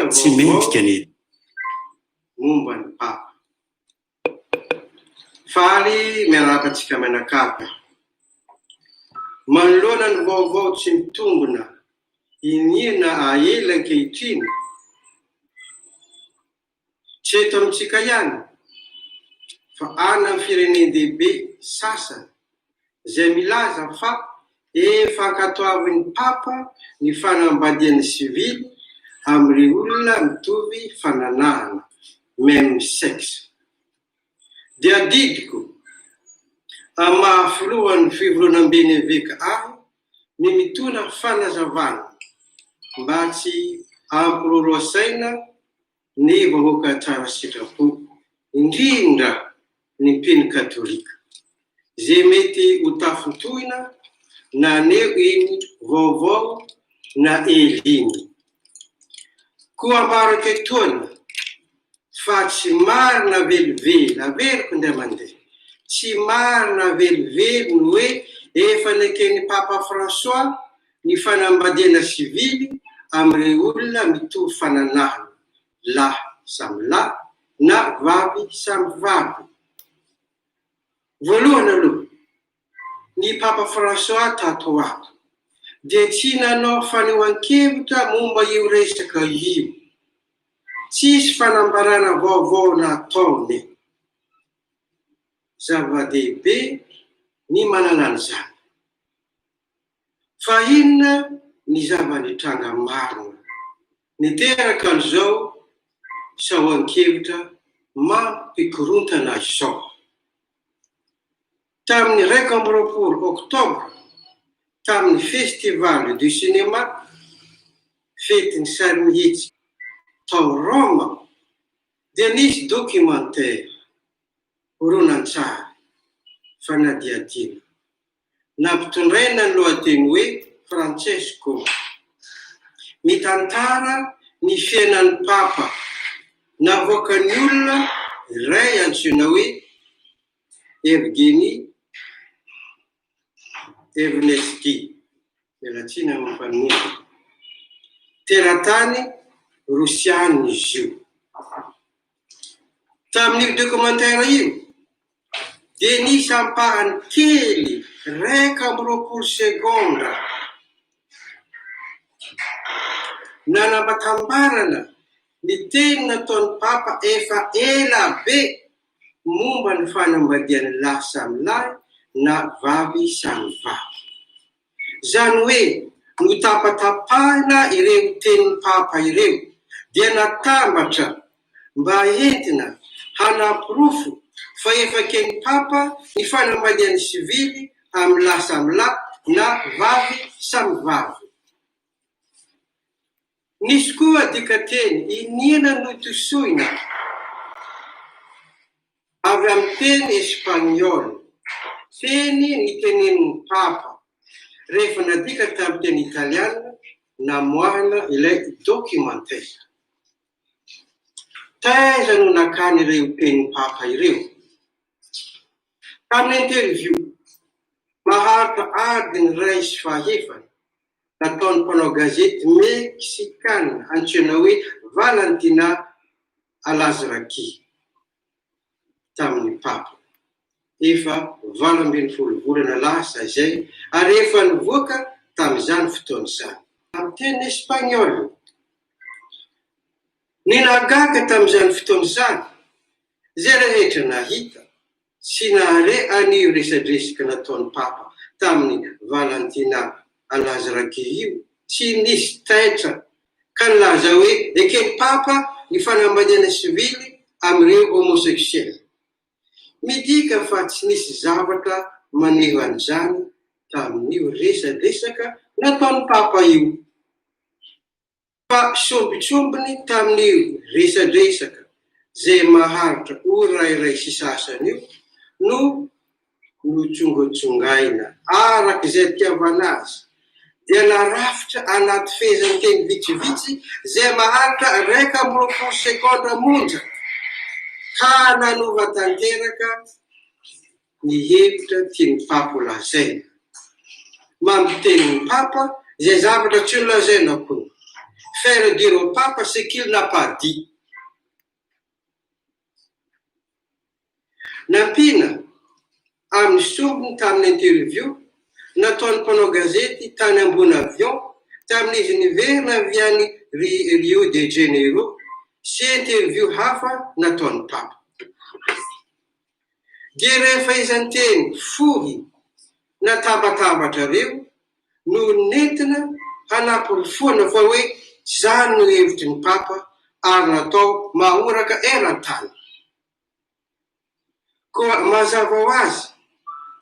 Tsy mendrika ny momba ny papa. Faly miarakantsika menakapa. Manoloana ny vaovao tsy mitombona inina aela ankehitriny. Tsy eto amintsika ihany fa any amin'ny firenendehibe sasany izay milaza fa efa ankatoavin'ny papa ny fanambadian'ny sivily amin'ny olona mitovy fananahana, même sexe. Dia didiko amin'ny mahafilohan'ny fivolonam-beny veka aho ny mitona fanazavana mba tsy ampiroroasaina ny vahoaka tsara sitrapo, indrindra ny mpino katolika izay mety ho tafintohina na neo iny vaovao na eliny. Koa ambaro ketoana fa tsy marina velively, averiko ndray mandeha, tsy marina velively ny hoe efa nekeny Papa François ny fanambadiana sivily amin'ny olona mitovy fananahana, lahy samy lahy na vavy samy vavy. Voalohany aloha, ny Papa François tato ato dia tsy nanao fanehoan-kevitra momba io resaka io. Tsisy fanambarana vaovao nataony. Zava-dehibe ny manana an'izany. Fa inona ny zava-nitranga marina niteraka an'izao sahoan-kevitra mampikorontana izao. Tamin'ny 1 oktobra, tamin'ny festival du cinéma, fetin'ny sary mihitsy tao Roma, dia nisy documentaire horonan-tsary fanadihadiana nampitondraina ny lohateny hoe Francesco, mitantara ny fiainan'ny Papa navoaka ny olona iray antsoina hoe Evgeny Evnesky, mialatsiny amin'ny mpanorona, teratany Rosiany izy io. Tamin'io documentaire io dia nisy ampahany kely 1 segonda nanapatambarana ny teny nataon'ny Papa efa ela be momba ny fanambadian'ny lahy samy lahy na vavy samy vavy. Zany hoe no tapatapahina ireo tenin'ny Papa ireo dia natambatra mba entina hanapirofo fa efa ken'ny Papa ny fanambadian'ny sivily amin'ny lahy samy lahy na vavy samy vavy. Nisy koa dikateny inona no tosoina avy amin'ny teny Espagnol, teny nitenenin'ny Papa rehefa nadika tamin'ny teny Italiana namoahana ilay documentaire. Taiza no nakany ireo tenin'ny Papa ireo? Tamin'ny interview maharitra adiny 1.5 nataon'ny mpanao gazety meksikana antsoina hoe Valentina Alazraqui tamin'ny Papa. Efa 12 volana lasa izay, ary efa nivoaka tamin'izany fotoana izany. Amin'ny teny Espagnol, ny nagaga tamin'izany fotoana izany, izay rehetra nahita sy nahare anio resadresaka nataon'ny Papa tamin'ny Valentina Alazraqui io, tsy nisy taitra ka nilaza hoe eken'ny Papa ny fanambadiana sivily amin'ireo homosexuel. Midika fa tsy nisy zavatra maneho an'izany tamin'io resadresaka nataon'ny Papa io. Fa sombitsombiny tamin'io resadresaka zay maharitra ora iray sy sasany io no notsongatsongaina arak'izay tiavana azy, dia narafitra anaty fehezany teny vitsivitsy zay maharitra 1 sekonda monja ka nanova tanteraka ny hevitra tian'ny Papa lazaina. Mampitenin'ny Papa zay zavatra tsy nolazaina koa. Faire dire au Papa ce qu'il n'a pas dit. Nampina amin'ny sombiny tamin'ny interview nataon'ny mpanao gazety tany ambony avion tamin'izy niverina avy any Rio de Janeiro sy interview hafa nataon'ny Papa. Dia rehefa izany teny fohy natabatambatra reo no nentina hanaporifoana fa hoe zany no hevitry ny Papa ary natao mahoraka eran-tany. Koa mazava ho azy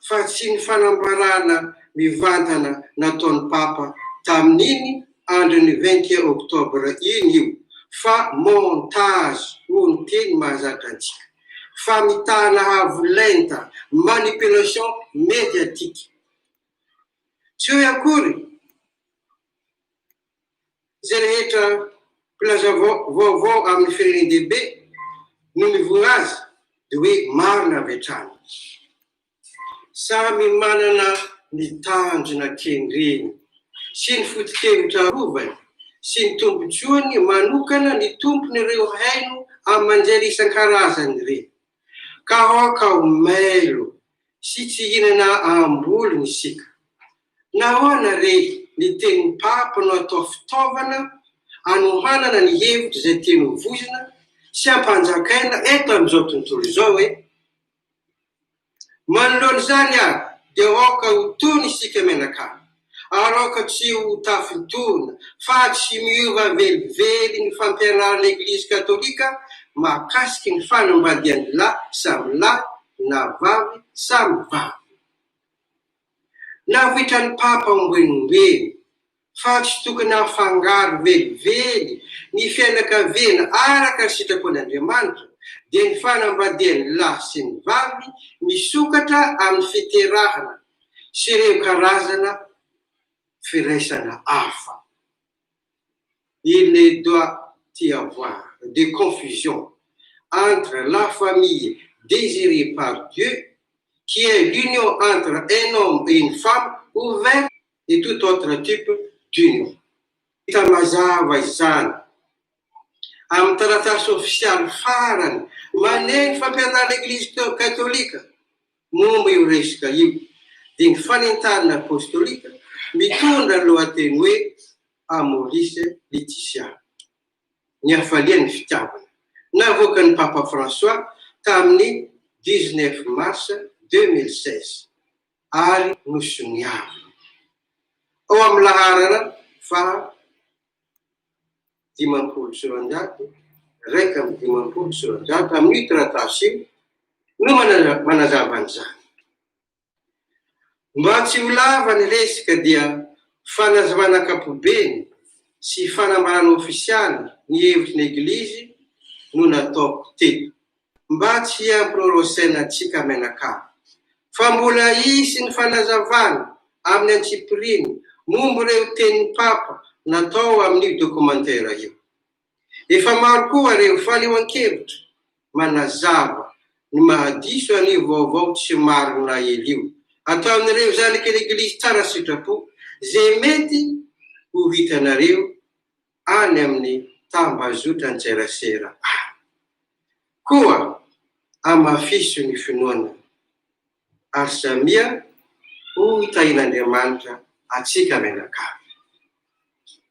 fa tsy ny fanambarana mivantana nataon'ny Papa tamin'iny andron'ny 21 oktobra iny io, fa montage ho ny teny mahazatra antsika, famitana avolenta, manipulation médiatique. Tsy hoe akory zay rehetra mpilaza vaovao amin'ny firenena-dehibe no mivoa azy dia hoe marina avy hatrany. Samy manana ny tanjona kendreny sy ny foto-kevitra rovany sy ny tombotsoany manokana ny tompon'ireo haino amin'ny manjary isan-karazany ireny. Ka aoka ho mailo sy tsy hinana ambolony isika. Nahoana re ny tenin'ny Papa no atao fitaovana anohanana ny hevitra izay teny hovozina sy ampanjakaina eto amin'izao tontolo izao hoe manoloana izany ary dia aoka ho tony isika menakany, aroka tsy ho tafitona fa tsy miova velively ny fampianaran'ny Eglizy Katolika mahakasiky ny fanambadiany lahy samy lahy na vavy samy vavy. Navitran'ny Papa Omboenombeny fa tsy tokony hafangaro velively ny fianakaviana araka ny sitrapon'Andriamanitra dia ny fanambadiany lahy sy ny vavy misokatra amin'ny fiterahana sy ireo karazana firaisana hafa. Il ne doit y avoir de confusion entre la famille désirée par Dieu, qui est l'union entre un homme et une femme ouverte, et tout autre type d'union. Mazava izany amin'ny taratasy ofisialy farany maneny fampianarana Eglizy Katolika momba io resaka io dia ny fanentanana apostolika mitondra ny lohateny hoe Amoris Laetitia, ny hafalian'ny fitiavana, navoakan'ny Papa François tamin'ny 19 mars 2016 ary nosoniavy ao amin'ny laharana fa 500 raika amin'ny 500 amin'ny taratasy io no manazava an'izany. Mba tsy ho lava ny resaka dia fanazavana ankapobeny sy fanambarana ofisialy ny hevitry ny Eglizy no nataoko teto mba tsy hampirorosaina antsika menakamo. Fa mbola hisy ny fanazavana amin'ny antsipiriny momba ireo tenin'ny Papa natao amin'ny dokumentera io. Efa maro koa ireo faleoan-kevitra manazava ny mahadiso an'io vaovao tsy marina ely io. Atao amin'ireo zanaky l'Eglizy tsara sitrapo zay mety ho hitanareo any amin'ny tambazotra an-tserasera. Koa amafiso ny finoana ary samia ho hitahin'Andriamanitra atsika menakamo.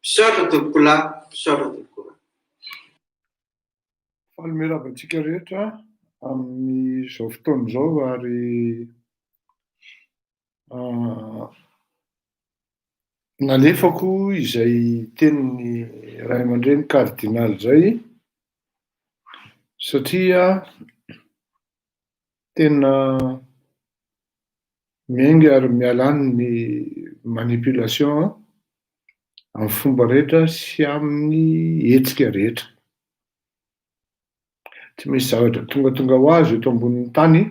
Pisaotra tompoko lahy, pisaotra tompoko lahy. Falomeravantsika rehetra amin'izao fotoana izao ary nalefako izay tenin'ny Ray aman-dreny kardinaly zay satria tena miainga ary mialany ny manipulation amin'ny fomba rehetra sy amin'ny hetsika rehetra. Tsy misy zavatra tonga ho azo eto ambonin'ny tany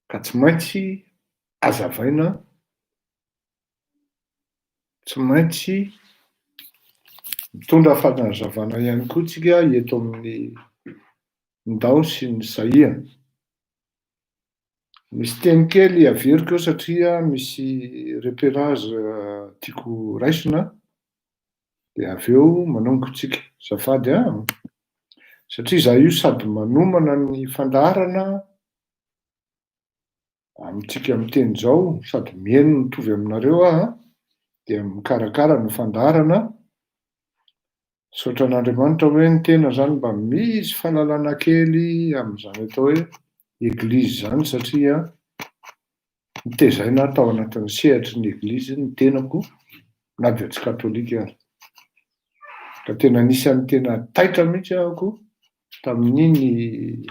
ka tsy maintsy azavaina, tsy maintsy mitondra fanazavana ihany koa tsika eto amin'ny ndao sy ny sahia. Misy teny kely averiko eo satria misy repérage tiako raisina dia avy eo manomboka tsika zafady satria za io sady manomana ny fandaharana amintsika amin'ny teny zao sady mihaino mitovy aminareo dia mikarakara ny fandaharana. Saotra an'Andriamanitra hoe ny tena zany mba misy fahalalana kely amin'izany atao hoe Eglizy zany satria nitezaina tao anatin'ny sehatry ny Eglizy ny tenako na dia tsy katolika ary. Ka tena anisan'ny tena taitra mihitsy ahako tamin'iny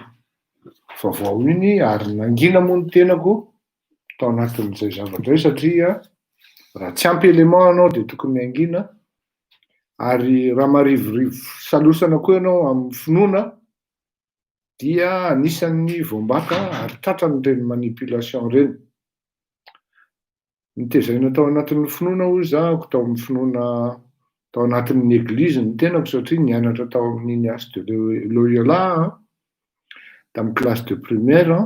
vaovao iny ary nangina moa ny tenako tao anatin'izay zavatra izay satria raha tsy ampy élément anao dia tokony angina ary raha marivorivo salosana koa ianao amin'ny finoana dia anisan'ny voambaka ary tratran'ireny manipulation reny. Nitezaina tao anatin'ny finoana hoy zahako tao amin'ny finoana tao anatin'ny Eglizy ny tenako satria nianatra tao amin'ny Université de Loyola tamin'ny classe de primaire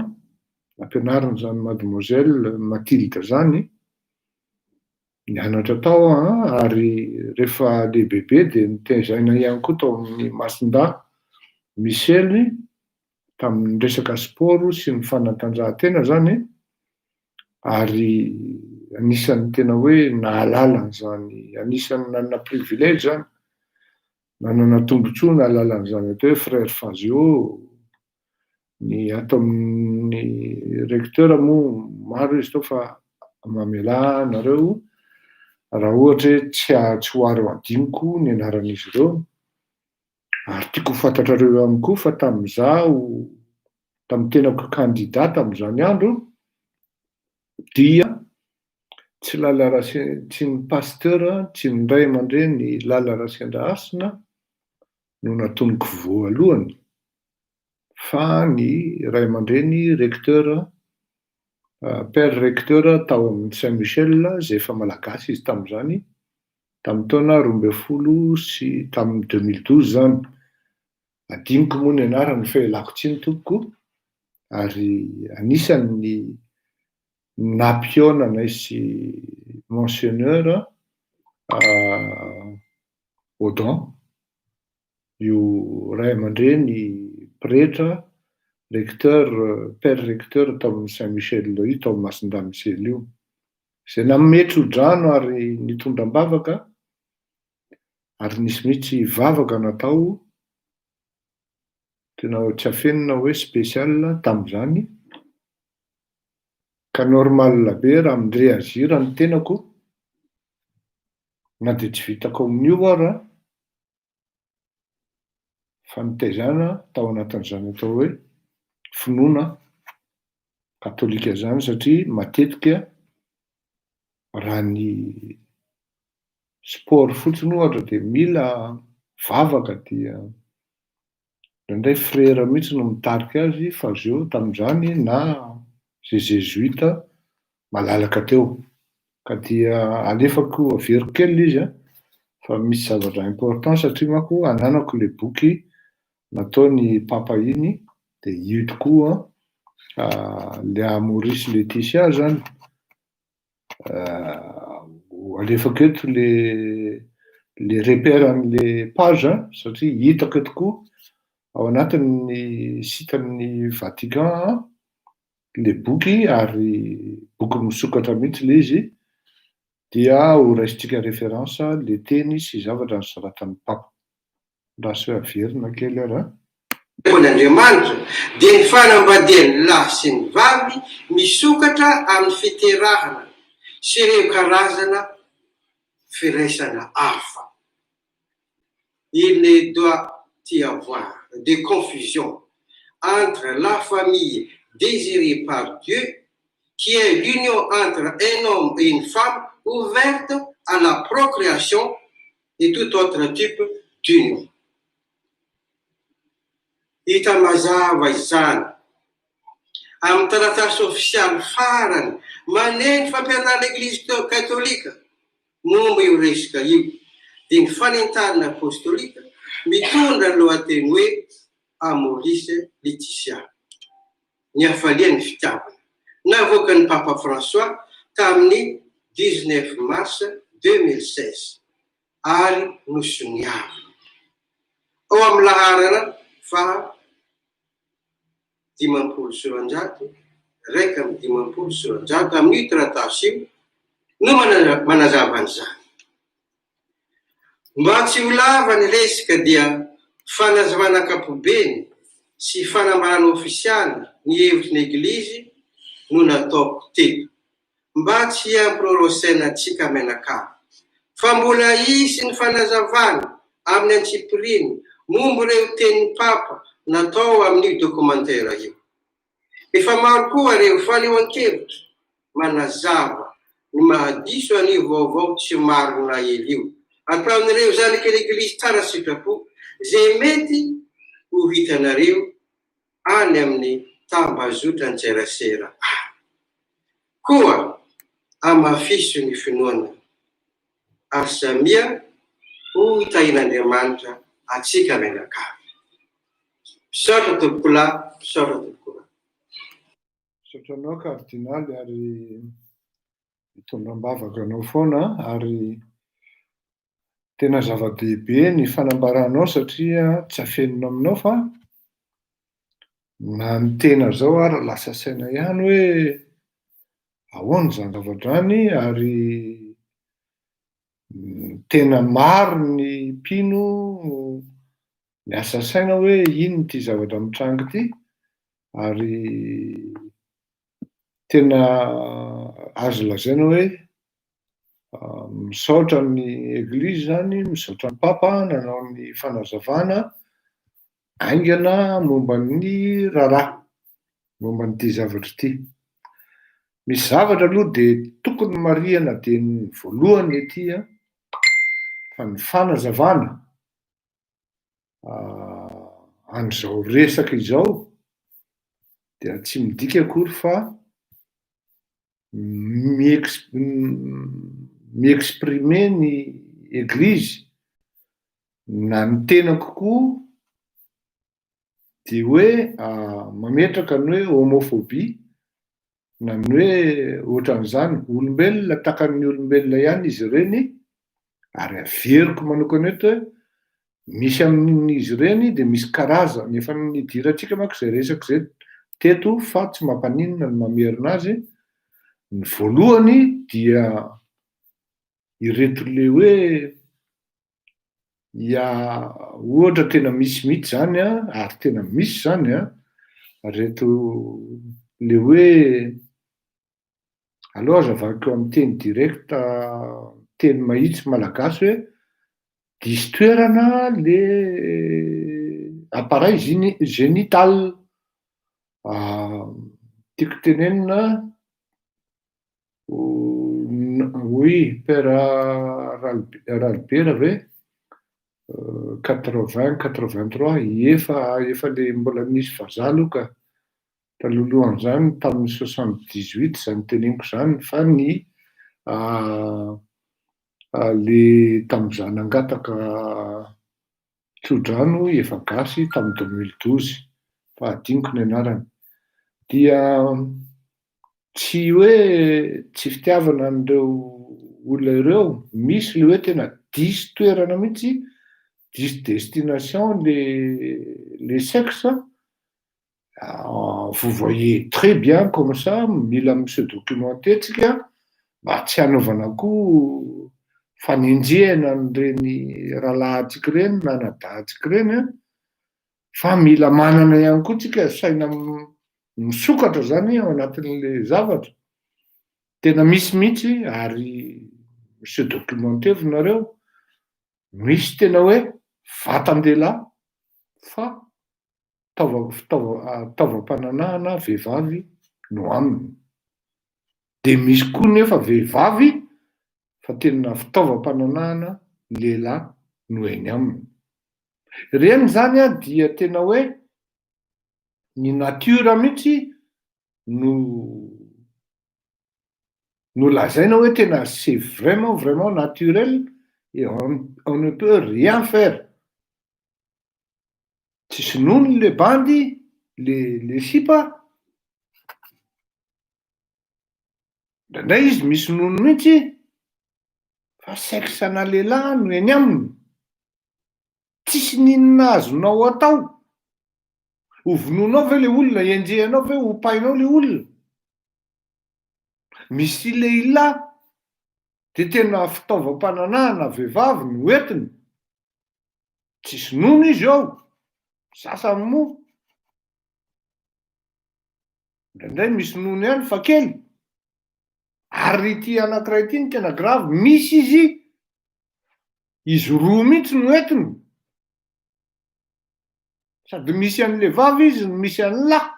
nampianarina zany mademoiselle Mathilde zany nianatra tao ary rehefa lehibebe dia nitezaina ihany koa tao amin'ny Masinda Michel tamin'ny resaka sport sy ny fanatanjahantena zany ary anisan'ny tena hoe nahalala zany, anisan'ny nanana privilège zany, nanana tombotsoa nahalala an'izany atao hoe frère Fazio. Ny ato amin'ny recteur moa maro izy tao fa mamela anareo raha ohatra hoe tsy ho aro adiniko ny anaran'izy ireo. Ary tiako ho fantatrareo ihany koa fa tamin'izaho tamin'ny tenako kandida tamin'izany andro dia tsy tsy ny pasteur, tsy ny ray aman-dreny ny Lala Rasendrahasina no natonoko voalohany, fa ny ray aman-dreny recteur, père recteur tao amin'ny Saint-Michel, izay efa malagasy izy tamin'izany, tamin'ny taona 12 sy tamin'ny 2012 zany. Adiniko moa ny anarany fa ialako tsiny tompoko, ary anisan'ny nampionana sy monseigneur Audran, io ray aman-dreny pretra, recteur, père recteur tao amin'ny Saint-Michel io tao amin'ny Masindamisely io, izay nametry ho-drano ary nitondram-bavaka, ary nisy mihitsy vavaka natao tena tsy afenina hoe spécial tamin'izany, ka normal be raha mi-réagir ny tenako, na dia tsy vitako amin'io ary fa nitaizana tao anatin'izany atao hoe finoana katolika zany, satria matetika raha ny sport fotsiny ohatra dia mila vavaka dia indraindray frera mihitsy no mitarika azy, fa zio tamin'izany na zay jésuita malalaka teo, ka dia alefako averiko kely izy fa misy zavatra important satria manko ananako le boky nataony papa iny, dia io tokoa le Maurice Laetitia zany, alefako eto le repéran'le page, satria hitako tokoa ao anatin'ny sitan'ny Vatican le boky, ary boky misokatra mihitsy le izy, dia ho raisitsika référence le teny sy zavatra nosoratan'ny papa. Raha sy averina kely ary N'Andriamanitra dia ny fanambadian'ny lahy sy ny vavy misokatra amin'ny fiterahana sy ireo karazana firaisana hafa. Il ne doit y avoir de confusion entre la famille désirée par Dieu, qui est l'union entre un homme et une femme ouverte à la procréation et tout autre type d'union. Hita mazava izany amin'ny taratasy ofisialy farany maneno fampianarana l'Église katolika momba io resaka io, dia ny fanentanana apostolika mitondra ny lohateny hoe Maurice Laetitia, ny hafalian'ny fitiavana, navoakan'ny Papa François tamin'ny 19 mars 2016 ary nosoniavina ao amin'ny laharana fa 500 raika amin'ny 500 amin'ny taratasy io no manazava an'izany. Mba tsy ho lava ny resaka dia fanazavana ankapobeny sy fanambarana ofisialy ny hevitry ny Eglizy no nataoko teto, mba tsy hampirorosaina antsika menakavy, fa mbola hisy ny fanazavana amin'ny antsipiriny momba ireo tenin'ny Papa natao amin'ny documentaire io. Efa maro koa ireo fanehoan-kevitra manazava ny mahadiso an'io vaovao tsy marina ely io, ataon'ireo zanaky l'Eglizy tsara sitrapo, izay mety ho hitanareo any amin'ny tambazotra an-tserasera. Koa amafiso ny finoana ary samia ho hitahin'Andriamanitra atsika menakavy. Misaotra tompoko lahy, misaotra tompoko lahy. Sotranao kardinaly, ary mitondram-bavaka anao foana, ary tena zava-dehibe ny fanambaranao satria tsy afenina aminao fa na ny tena zao ary lasa saina ihany hoe ahoana zany zavadrany, ary tena maro ny mpino miasa saina hoe ino ty zavatra mitrango ty, ary tena azo lazaina hoe misaotra ny eglizy zany, misaotra ny papa nanao ny fanazavana aingana momba ny raharaha, momba n'ity zavatra ity. Misy zavatra aloha de tokony marihana de ny voalohany ety a, fa ny fanazavana an'izao resaka izao dia tsy midika akory fa mi-exprimer ny eglizy na ny tena kokoa de hoe mametraka ny hoe homophobie na ny hoe ohatran'izany, olombelona takan'ny olombelona ihany izy ireny, ary averiko manokana eto hoe misy amin'izy ireny de misy karazany, efa nidirantsika manko zay resaka zay teto fa tsy mampaninona ny mamerina azy. Ny voalohany dia ireto le hoe ohatra tena misy mihitsy zany a, ary tena misy zany a, reto le hoe aleo azavako amin'ny teny direct, teny mahitsy malagasy hoe diso toerana le appareil génital. Tiako tenenina oui, père Ralbert ve 80-83 efa le mbola nisy vazaha aloha ka talohalohan'izany tamin'ny 78 zany teneniko zany, fa ny le tamin'izaho nangataka tso-drano efa gasy tamin'ny 2012 fa adiniko ny anarany, dia tsy hoe tsy fitiavana an'ireo olona ireo, misy le hoe tena diso toerana mihitsy, diso destination le sexe. Vous voyez très bien comme ça, mila se documenter tsika mba tsy hanaovana koa fanenjehana an'ireny rahalahintsika ireny na anadahintsika ireny, fa mila manana ihany koa tsika saina misokatra zany ao anatin'le zavatra. Tena misy mihitsy ary se documenter nareo, misy tena hoe vatan-dehilahy fa fitaovam-pananahana vehivavy no aminy. De misy koa nefa vehivavy fa tena fitaovam-pananahana lehilahy no eny aminy. Reny zany a dia tena hoe ny natiora mihitsy no lazaina hoe tena c'est vraiment naturel et on ne peut rien faire. Tsy sinoiny le bandy, le sipa, ndraindray izy misy nono mihitsy fa sexe-na lehilahy no eny aminy. Tsisy ninona azonao atao. Hovononao ve le olona, enjehanao ve hopainao le olona. Misy lehilahy de tena fitaovam-pananahana vehivavy no entiny. Tsisy nono izy ao, sasany moa ndraindray misy nono ihany fa kely. Ary ity anankiray ity ny tena grave, misy izy roa mihitsy no entiny. Sady misy an'le vavy izy, misy an'ny lahy.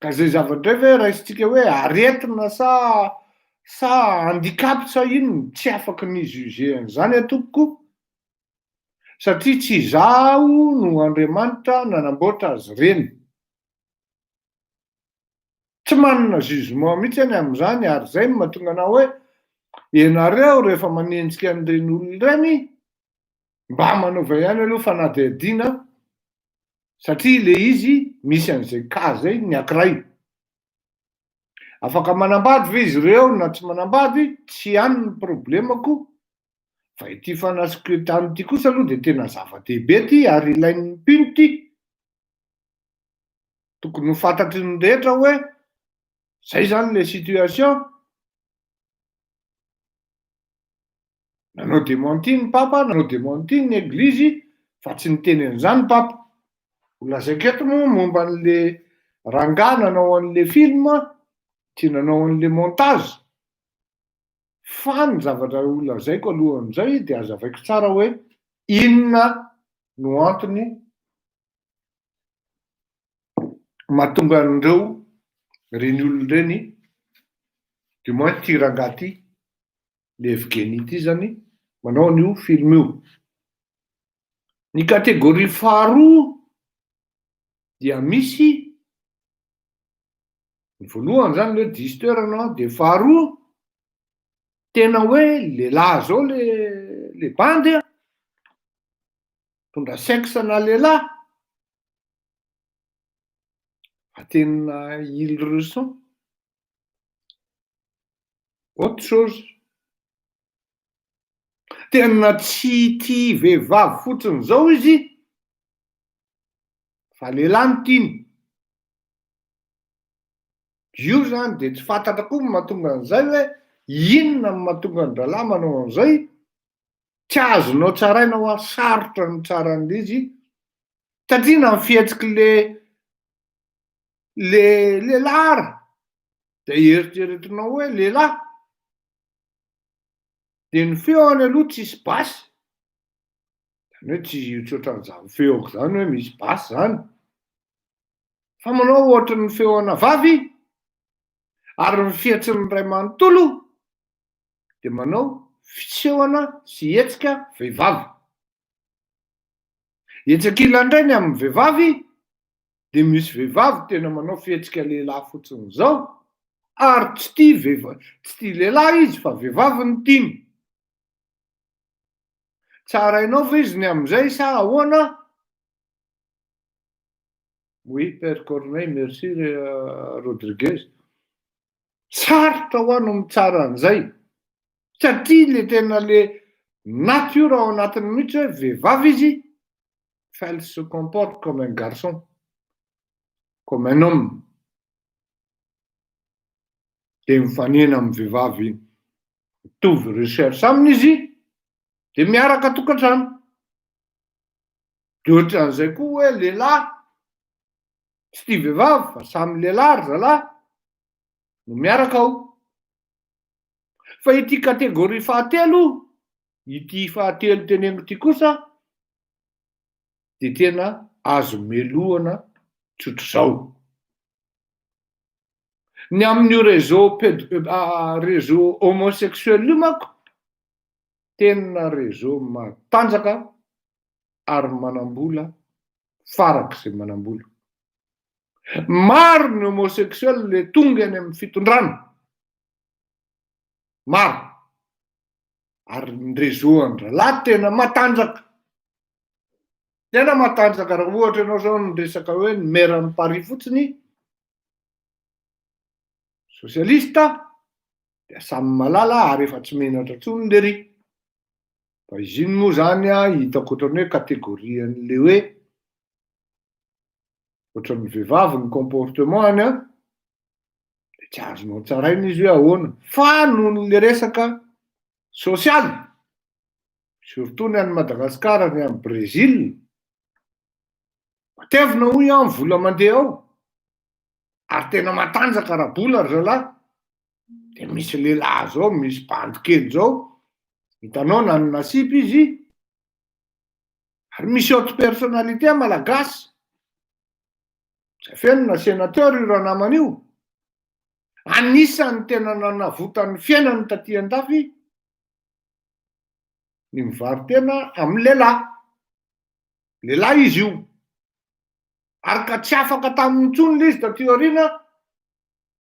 Ka zay zavatra ve raisitsika hoe aretina sa handicap sa ino, tsy afaka ny juger an'izany atokoko. Satria tsy izaho no Andriamanitra nanamboatra azy ireny. Tsy manana jugement mihitsy any amin'izany, ary zay no mahatonga anao hoe ianareo rehefa manenjika an'ireny olona ireny mba hanaova ihany aloha fanadihadiana, satria le izy misy an'izay cas zay ny ankiray. Afaka manambady ve izy ireo na tsy manambady, tsy ihany ny problemako. Fa ity fanasiko etany ity kosa aloha de tena zava-dehibe ty ary ilain'ny mpino ty. Tokony ho fantatry ny rehetra hoe zay zany le situation. Nanao démenti ny papa, nanao démenti ny eglizy, fa tsy niteny an'izany papa. Ho lazaiko eto moa momba an'le rangahy nanao an'le film, tsy nanao an'le montage. Fa ny zavatra olazaiko alohan'izay dia azavaiko tsara hoe inona no antony mahatonga an'ireo reny olona ireny, du moins ty rangahy ty, le Evgeny ty zany, manao an'io film io. Ny kategoria faharoa dia misy ny voalohany zany le disteurana, de faharoa tena hoe lehilahy zao le bandy a, tondra sexe-na lehilahy, tena ils ressent autre chose. Tena tsy tia vehivavy fotsiny zao izy, fa lehilahy no tiany. Io zany de tsy fantatra koa ny mahatonga an'izay hoe inona ny mahatonga ny ralahy manao an'izay, tsy azonao tsaraina hoa sarotra ny tsaran'le izy, satria na ny fihetsiky le lehilahy de eritreretinao hoe lehilahy, de ny feony aloha tsisy basy, zany hoe tsy tsoatran'izany feoko zany hoe misy basy zany, fa manao ohatran'ny feona vavy, ary ny fihetsin'ny ray manontolo de manao fisehoana sy hetsika vehivavy. Etsak'ila indray ny amin'ny vehivavy, de misy vehivavy tena manao fihetsika lehilahy fotsiny zao, ary tsy tia lehilahy izy fa vehivavy ny tiany. Tsarainao ve izy ny am'izay sa ahoana? Oui, Père Corneille, merci Rodriguez. Sarotra ho ano mitsara an'izay, satria le tena le natiora ao anatiny mihitsy hoe vehivavy izy, fa elle se comporte comme un garçon, comme un homme. De mifanena amin'ny vehivavy mitovy recherche aminy izy, de miaraka tokantrano. De ohatran'izay koa hoe lehilahy tsy tia vehivavy fa samy lehilahy ry zalahy no miaraka ao. Fa ity kategoria fahatelo, ity fahatelo teneniko ity kosa, de tena azo melohana tsotr'izao. Ny amin'io réseau homosexuel io manko, tena réseau matanjaka ary manambola farak'izay manambola. Maro ny homosexuel le tonga any amin'ny fitondrana, maro, ary ny réseau an-dralahy tena matanjaka, tena matanjaka. Raha ohatra ianao zao ny resaka hoe ny maire-n'ny Paris fotsiny, socialiste, de samy malala ary efa tsy menatra intsony le ry. Fa izy iny moa zany hitako ohatran'ny hoe kategorian'le hoe ohatran'ny vehivavy ny comportementany, de tsy azonao tsaraina izy hoe ahoana. Fa nohon'le resaka sosialy, surtout ny any Madagasikara, ny any Brésil, matevina hoy ny vola mandeha ao, ary tena matanjaka raha-bola ry zalahy. De misy lehilahy zao, misy bandy kely zao, hitanao na ny nasipy izy, ary misy haute personnalité malagasy, zay feno na sénateur io raha namana io, anisany tena nanavotany fiainany taty an-dafy ny mivaritena amin'ny lehilahy. Lehilahy izy io, ary ka tsy afaka taminy intsony le izy taty aoriana,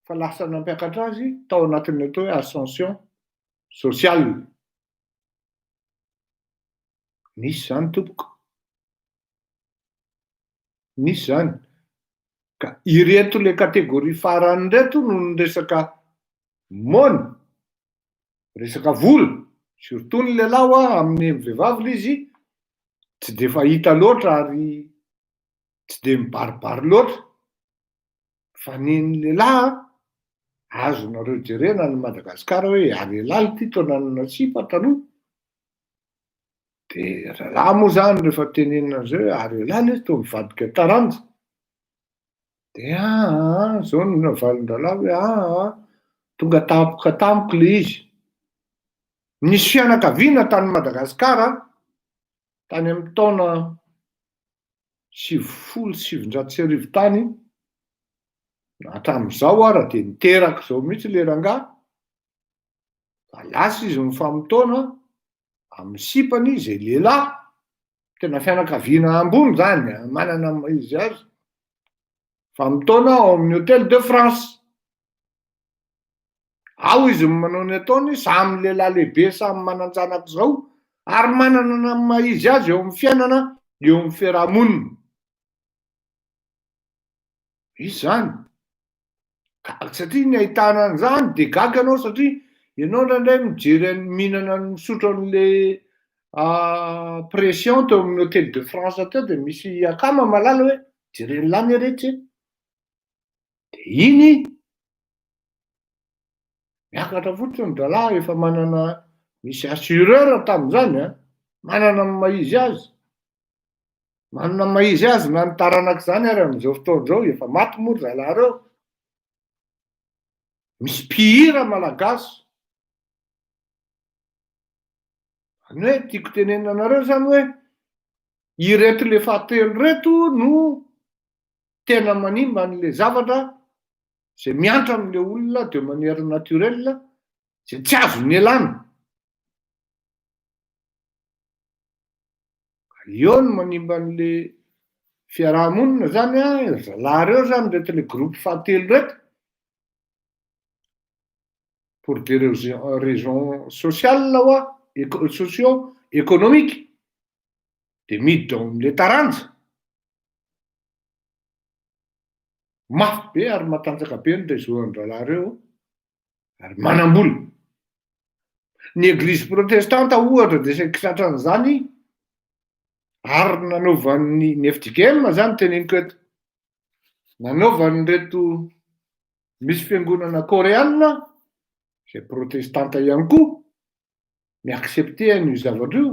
fa lasa nampiakatra azy tao anatin'ny atao hoe ascension sociale. Nisy zany tompoko, nisy zany. Ka ireto le kategoria farany reto no ny resaka mony, resaka vola, surtout ny lehilahy hoa amin'ny vehivavy le izy tsy de fahita loatra ary tsy de mibaribary loatra. Fa ny lehilahy azonareo jerena ny Madagasikara hoe lehilahy ty tao nanana sipa taloha. De ralahy moa zany rehefa tenenina an'izay hoe lehilahy le tao mivadika taranja, de zao no navalin-dralahy hoe tonga tampoka tampoka le izy. nisy fianakaviana tany Madagasikara tany amin'ny taona 1970 tany, hatramin'izao ara dia niteraka izao mihitsy le rangahy. Lasa izy mifamotoana amin'ny sipany izay lehilahy, tena fianakaviana ambony zany, manana izy azy, famotoana ao amin'ny Hôtel de France. Ao izy manao ny ataony, samy lehilahy lehibe, samy manan-janaka izao, ary manana ny maha izy azy eo amin'ny fiainana, eo amin'ny fiarahamonina. Izy zany, satria ny ahitana an'izany dia gaga anao, satria ianao indraindray mijery mihinana misotro an'le pression teo amin'ny Hôtel de France teo dia misy akama malala hoe jereny lany rehetra. Dia iny miakatra fotsiny dralahy, efa manana misy assureur tamin'izany, manana ny maha-izy azy. Manana ny maha-izy azy na ny taranak'izany ary amin'izao fotoan'izao efa maty moa zalahy reo. Misy mpihira malagasy. Zany hoe tiako tenenina anareo zany hoe ireto le fahatelo reto no tena manimba an'le zavatra izay miantra amin'le olona de manière naturelle, izay tsy azony ialana. Eo no manimba an'le fiarahamonina zany, zalahy reo zany reto le groupe fahatelo reto, pour des raisons sociales hoa, socio-économiques, de miditra ao amin'le taranja. Mafy be ary matanjaka be ny rezoan'ny-dralahy reo, ary manam-bola. Ny Église protestante ohatra dia saika tratran'izany, ary nanaovan'ny FJKM zany teneniko eto, nanaovan'ny reto misy fiangonana koreana, izay protestanta ihany koa, mi-accepter an'io zavatra io,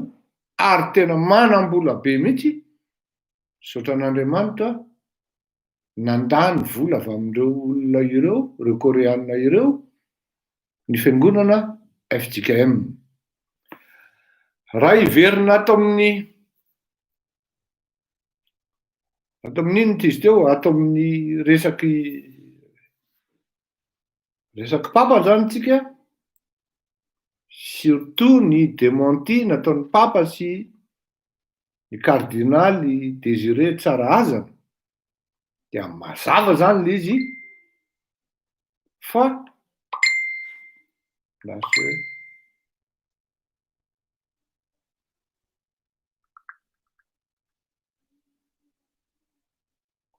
ary tena manam-bola be mihitsy, misaotra an'Andriamanitra, nandany vola avy amin'ireo olona ireo, ireo koreana ireo, ny fiangonana FJKM. Raha iverina ato amin'inona izy teo, ato amin'ny resaky papa zany tsika, surtout ny démenti nataon'ny papa sy ny cardinaly Désiré Tsaraazana, dia mazava zany le izy fa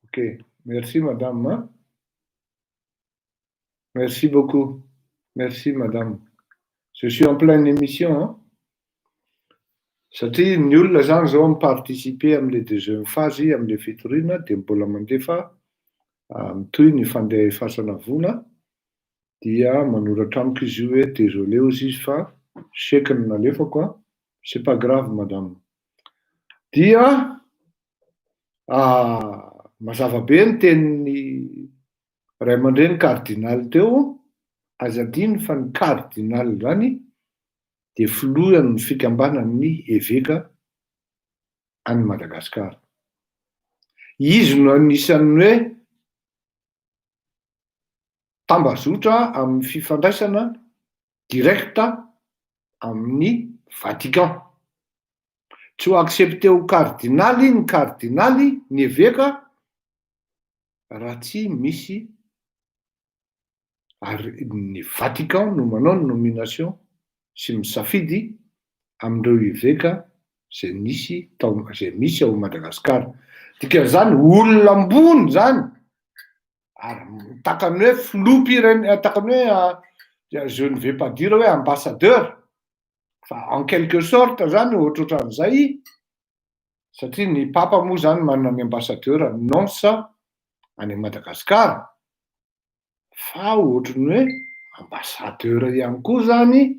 ok, merci madame. Merci beaucoup. Merci madame. Je suis en pleine émission. Satria ny olona zany zao miparticiper amin'le deuxième phase amin'le fitoriana dia mbola mandefa mitohy ny fandehafasana vola, dia manoratra amiko izy io hoe désolé ozy izy fa sekiny nalefako, c'est pas grave madame. Dia mazava be ny tenin'ny ray aman-dreny cardinal teo, aza adiny fa ny cardinal zany dia filohan'ny fikambanan'ny évêque any Madagasikara. Izy no anisan'ny hoe tambazotra amin'ny fifandraisana directa amin'ny Vatican. Tsy ho accepté ho cardinaly ny cardinaly, ny évêque, raha tsy misy ary ny Vatican no manao ny nomination sy misafidy amin'ireo évêque izay misy ao Madagasikara. Dikan'izany olona ambony zany, ary takany hoe filoha takany hoe je ne vais pas dire hoe ambassadeur, fa en quelque sorte zany ohatrohatran'izay, satria ny papa moa zany manana ny ambassadeur annonce any Madagasikara, fa ohatrany hoe ambassadeur ihany koa zany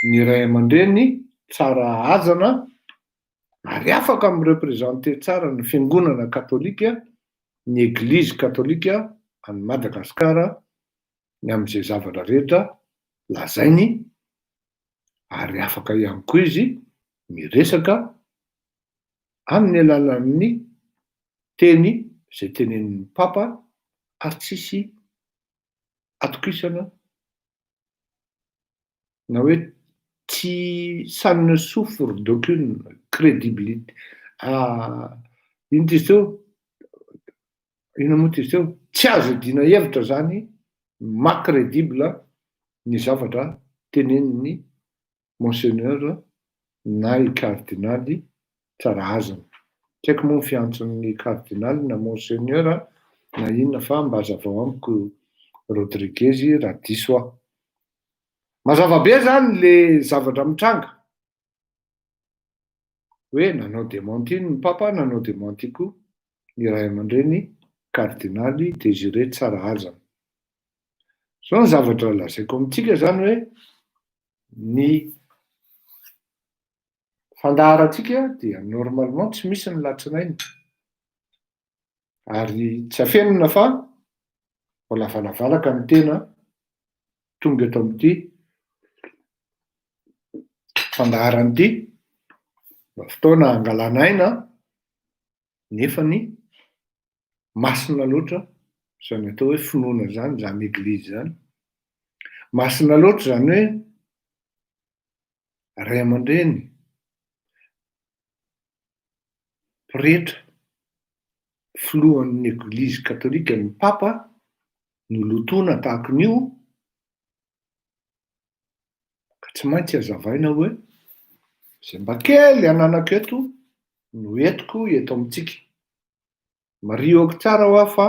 ny ray aman-dreny Tsaraazana, ary afaka mirepresenter tsara ny fiangonana katolika, ny église katolika any Madagasikara ny amin'izay zavatra rehetra lazainy ary afaka ihany koa izy miresaka amin'ny alalan'ny teny zay tenenin'ny papa ary tsisy atokisana na hoe tsy sanne souffre d'aucune crédibilité. Ino tizy teo? Ino moa tizy teo? Tsy azo dina hevitra zany macrédible ny zavatra tenenin'ny monseigneur na i cardinaly tsara azana. Tsy haiko moa ny fiantson'ny cardinaly na monseigneur na inona fa mba hazavao amiko Rodriguez raha diso aho. Mazava be zany le zavatra mitranga hoe nanao démenti ny papa, nanao démenti koa ny ray aman-dreny cardinaly Désiré Tsaraazana. Zao ny zavatra lazaiko amintsika zany hoe ny fandaharatsika dia normalement tsy misy ny latsinainy ary tsy afenina fa mbola valavalaka ny tena tonga eto amin'ity fandaharan'ity fotoana angalana aina nefa ny masina loatra zany atao hoe finoana zany, zany eglizy zany. Masina loatra zany hoe ray aman-dreny, pretra, filohan'ny eglizy katolika ny papa no lotoana tahakon'io ka tsy maintsy hazavaina hoe zay mba kely ananako eto no entiko eto amintsika. Marioako tsara ho aho fa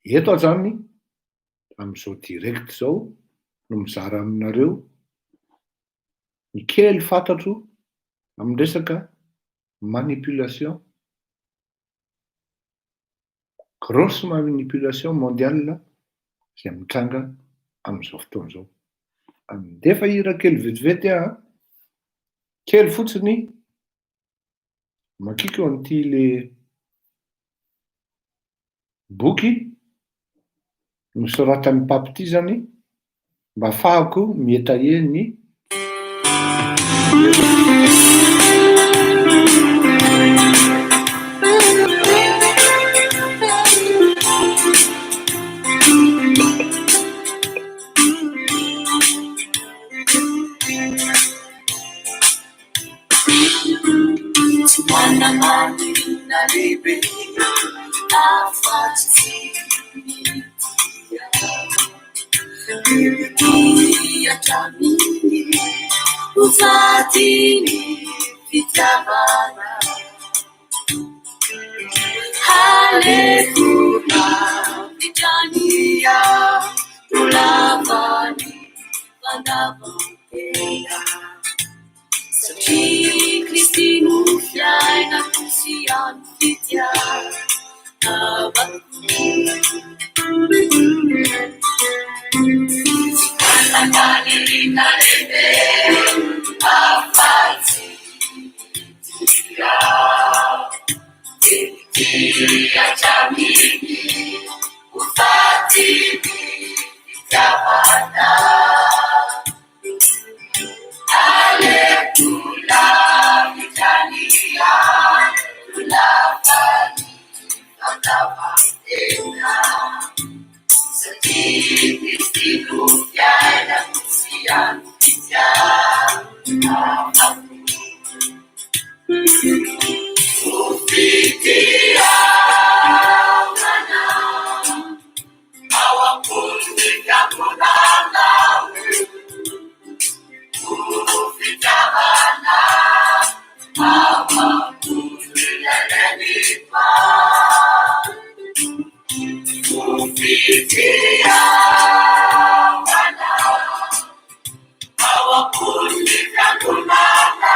eto aho zany amin'izao direct zao no mizara aminareo ny kely fantatro amin'ny resaka manipulation, grosse manipulation mondiale zay mitranga amin'izao fotoana zao. Andefa hira kely vetivety aho, kely fotsiny makiko an'ity le boky nosoratan'ny pape ity zany mba ahafahako mietahe ny Ufatini vitabana Hallelujah Vitania Tulavani Vandavantena Sati Kristi Nufiai na Kusian Vitya Alamalina Lebe Afati Tia Tia Jamini Ufati Tabana Alekula Vitania Tulavani Vandavantena Sati Kristi Nufiai na Kusian Vitya Ufikia mana Awakunika kunana Ufikia mana Awakunika nanipa Ufikia mana Awakunika kunana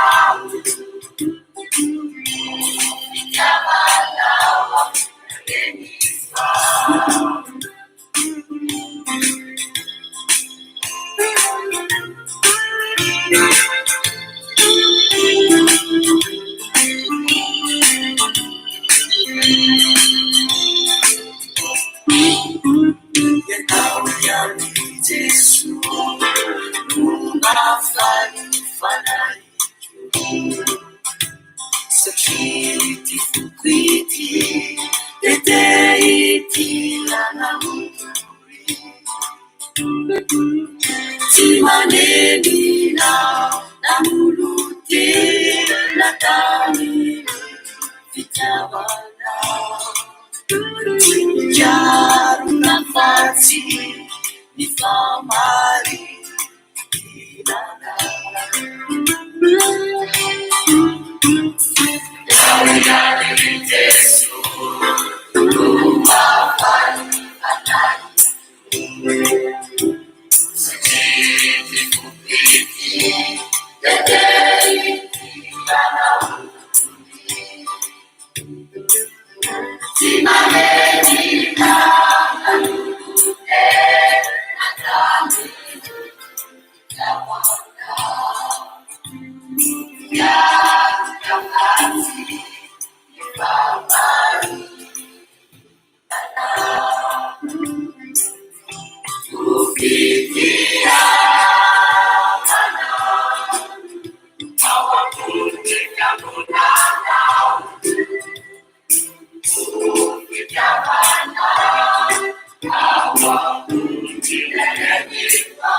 Yang fitiavana jarona fatsy ny famarinana Saudade Jesu mafany anani Sejiti kupiti Dedei Tanau Simameni Tanau Natami Tawaka Ya Kamasi Babari Kupitia Mana Awakutika Munana Kupitia Mana Awakutika Nenipa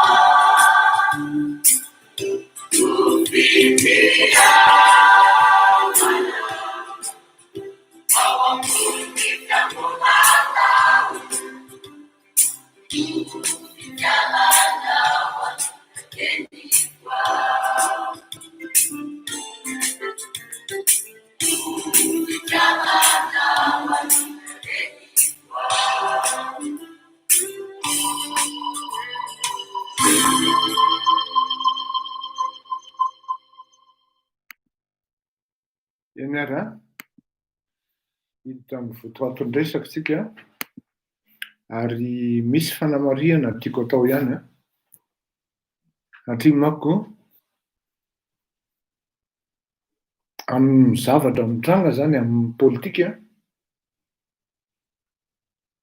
Kupitia Mana Awakutika Munana Kupitia Mana Nenipa Kupitia Mana Nenipa Ianara hiditra amin'ny votoaton-dresaka tsika ary misy fanamariana tiako atao ihany satria manko amin'ny zavatra mitranga zany amin'ny politika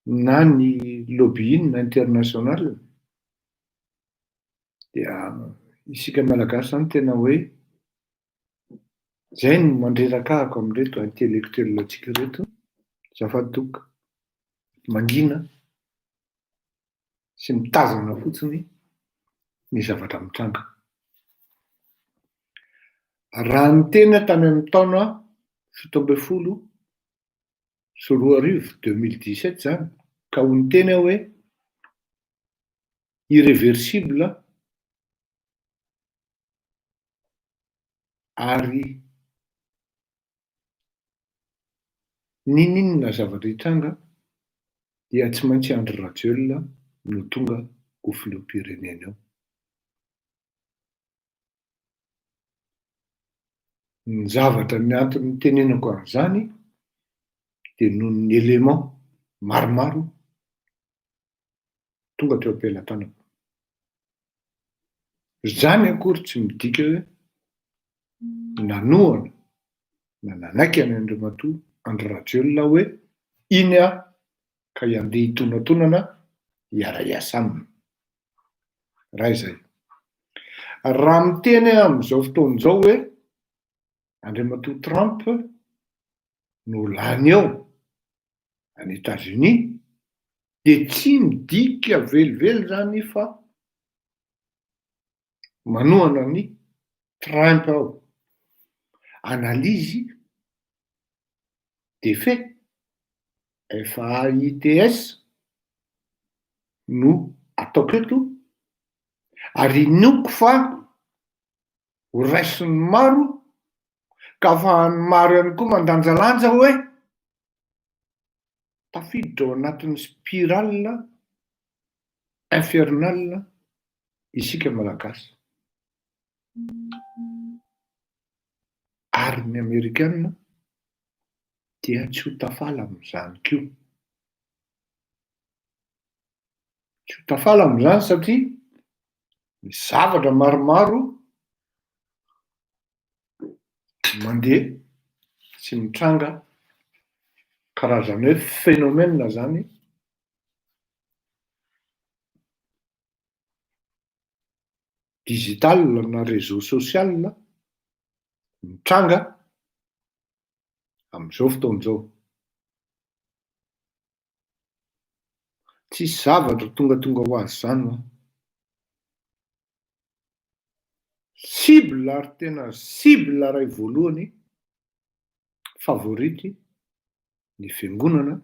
na ny lobbying international dia isika malagasy zany tena hoe zay no mandreraka ahako amin'reto intellectuel atsika reto zafatoka mangina sy mitazana fotsiny ny zavatra mitranga raha ny tena tany amin'ny taona 2017 zany ka ho ny tena hoe irréversible ary ninina zavatra hitranga dia tsy maintsy Andry Rajoelina no tonga ho filoham-pirenena eo. Ny zavatra ny antony tenenako an'izany dia noho ny élément maromaro tonga teo am-pelatanako. Zany akory tsy midika hoe nanohana na nanaiky any Andriamatoa Andry Rajoelina hoe iny aho ka handeha hitonantonana hiara hiasa aminy. Raha izay. Raha miteny amin'izao fotoan'izao hoe Andriamatoa Trump no lany eo any États-Unis dia tsy midika velively zany fa manohana ny Trump ao. Analyse des faits FAITS no ataoko eto ary inoko fa ho raisin'ny maro ka afahan'ny maro ihany koa mandanjalanja hoe tafiditra ao anatin'ny spirale infernale isika malagasy. Ary ny Amerikanina dia tsy ho tafala amin'izany koa. Tsy ho tafala amin'izany satria ny zavatra maromaro mandeha sy mitranga karazana hoe phénomène zany digital na réseau social mitranga amin'izao fotoan'izao. Tsisy zavatra tonga ho azy zany. Cible ary tena cible ray voalohany favority ny fiangonana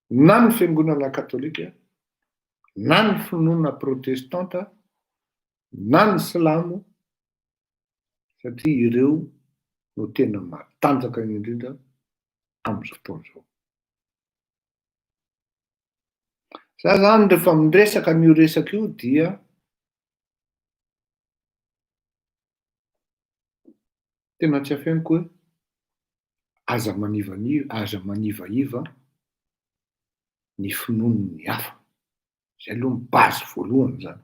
na ny fiangonana katolika na ny finoana protestanta na ny silamo satria ireo no tena matanjaka indrindra amin'izao fotoana izao. Za zany rehefa miresaka an'io resaka io dia tena tsy afeniko hoe aza manivaiva ny finoan'ny hafa. Zay aloha ny base voalohany zany.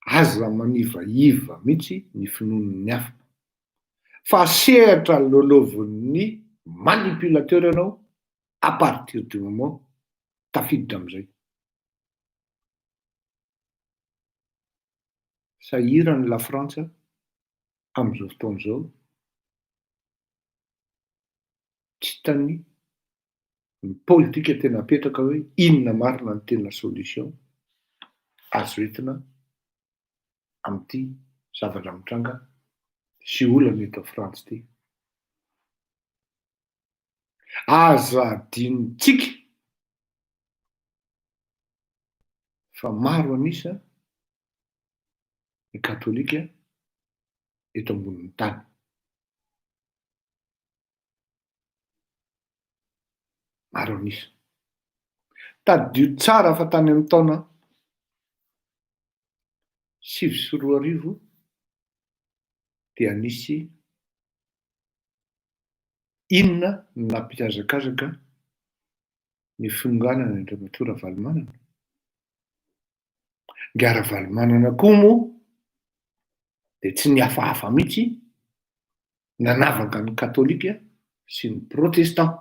Aza manivaiva mihitsy ny finoan'ny hafa. Fa sehatra lolovin'ny manipulateur ianao à partir du moment tafiditra am'izay. Sahirany la Frantsa amin'izao fotoana izao tsy tany ny politika tena apetraka hoe inona marina ny tena solution azo entina amin'ity zavatra mitranga sy olana eto Frantsa ity. Aza adinitsika fa maro anisa ny katolika eto ambonin'ny tany. Maro anisa. Taddio tsara fa tany amin'ny taona 2010 dia nisy inona nampiazakazaka ny finonganana ny Andriamatora Valomanana. Ngara Valomanana koa moa dia tsy nihafahafa mihitsy nanavaka ny katolika sy ny protestant.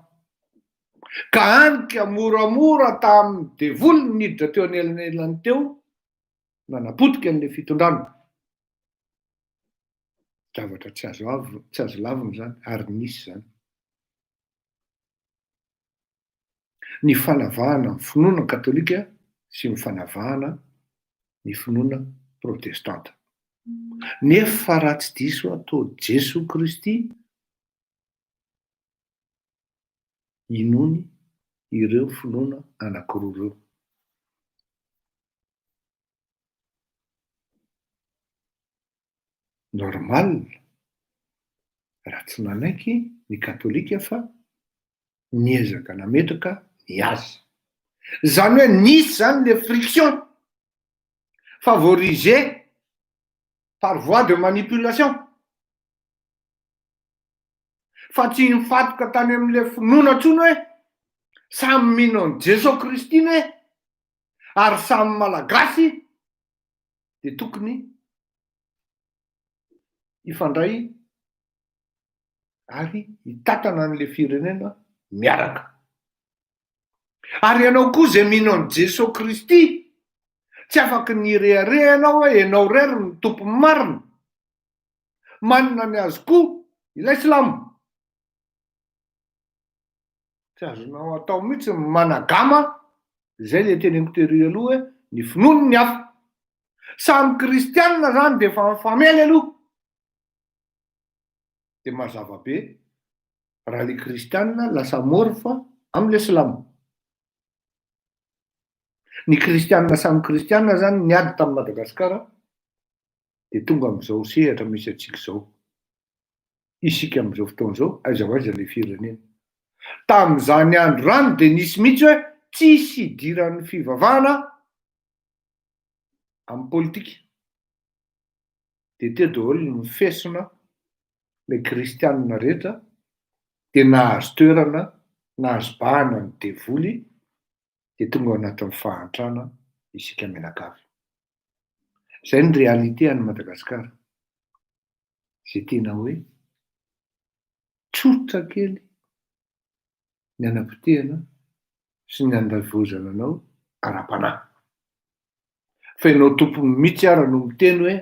Ka anika moramora tamin'ny devoly niditra teo anelanelany teo nanapotika an'ilay fitondrana. Zavatra tsy azo lavina zany ary nisy zany. Ny fanavahana ny finoana katolika sy ny fanavahana ny finoana protestanta. Nefa raha tsy diso atao Jesoa Kristy inony ireo finoana anankiroa ireo. Normal raha tsy nanaiky ny katolika fa niezaka nametraka ny azy. Zany hoe nisy zany le friction favorisé par voie de manipulation. Fa tsy mifatoka tany amin'le finoana ntsony hoe samy mino an' Jesoa Kristy ne ary samy malagasy dia tokony ifandray ary hitatana an'le firenena miaraka. Ary ianao koa zay mino an' Jesoa Kristy tsy afaky nirehareha ianao hoe ianao rery ny tompo marina. Manina ny azy koa ilay silamo. Tsy azonao atao mihitsy managama zay le teneniko tery aloha hoe ny finoana ny hafa. Samy kristianina zany dia efa mifamely aloha. Dia mazava be raha le kristianina lasa mora fa amin'le silamo. Ny kristianina samy kristianina zany niady tamin'i Madagasikara dia tonga amin'izao sehatra misy antsika izao. Isika amin'izao fotoana izao aiza ho aiza le firenena. Tamin'izany andro rano dia nisy mihitsy hoe tsisy idiran'ny fivavahana amin'ny politika. Dia teo daholo ny mifesona le kristianina rehetra dia nahazo toerana, nahazo bahana ny devoly dia tonga ao anatin'ny fahantrana isika menakavy. Zay ny réalité any Madagasikara. Zay tena hoe tsotra kely ny anam-potehana sy ny andavozana anao ara-panahy. Fa ianao tompony mihitsy ara no miteny hoe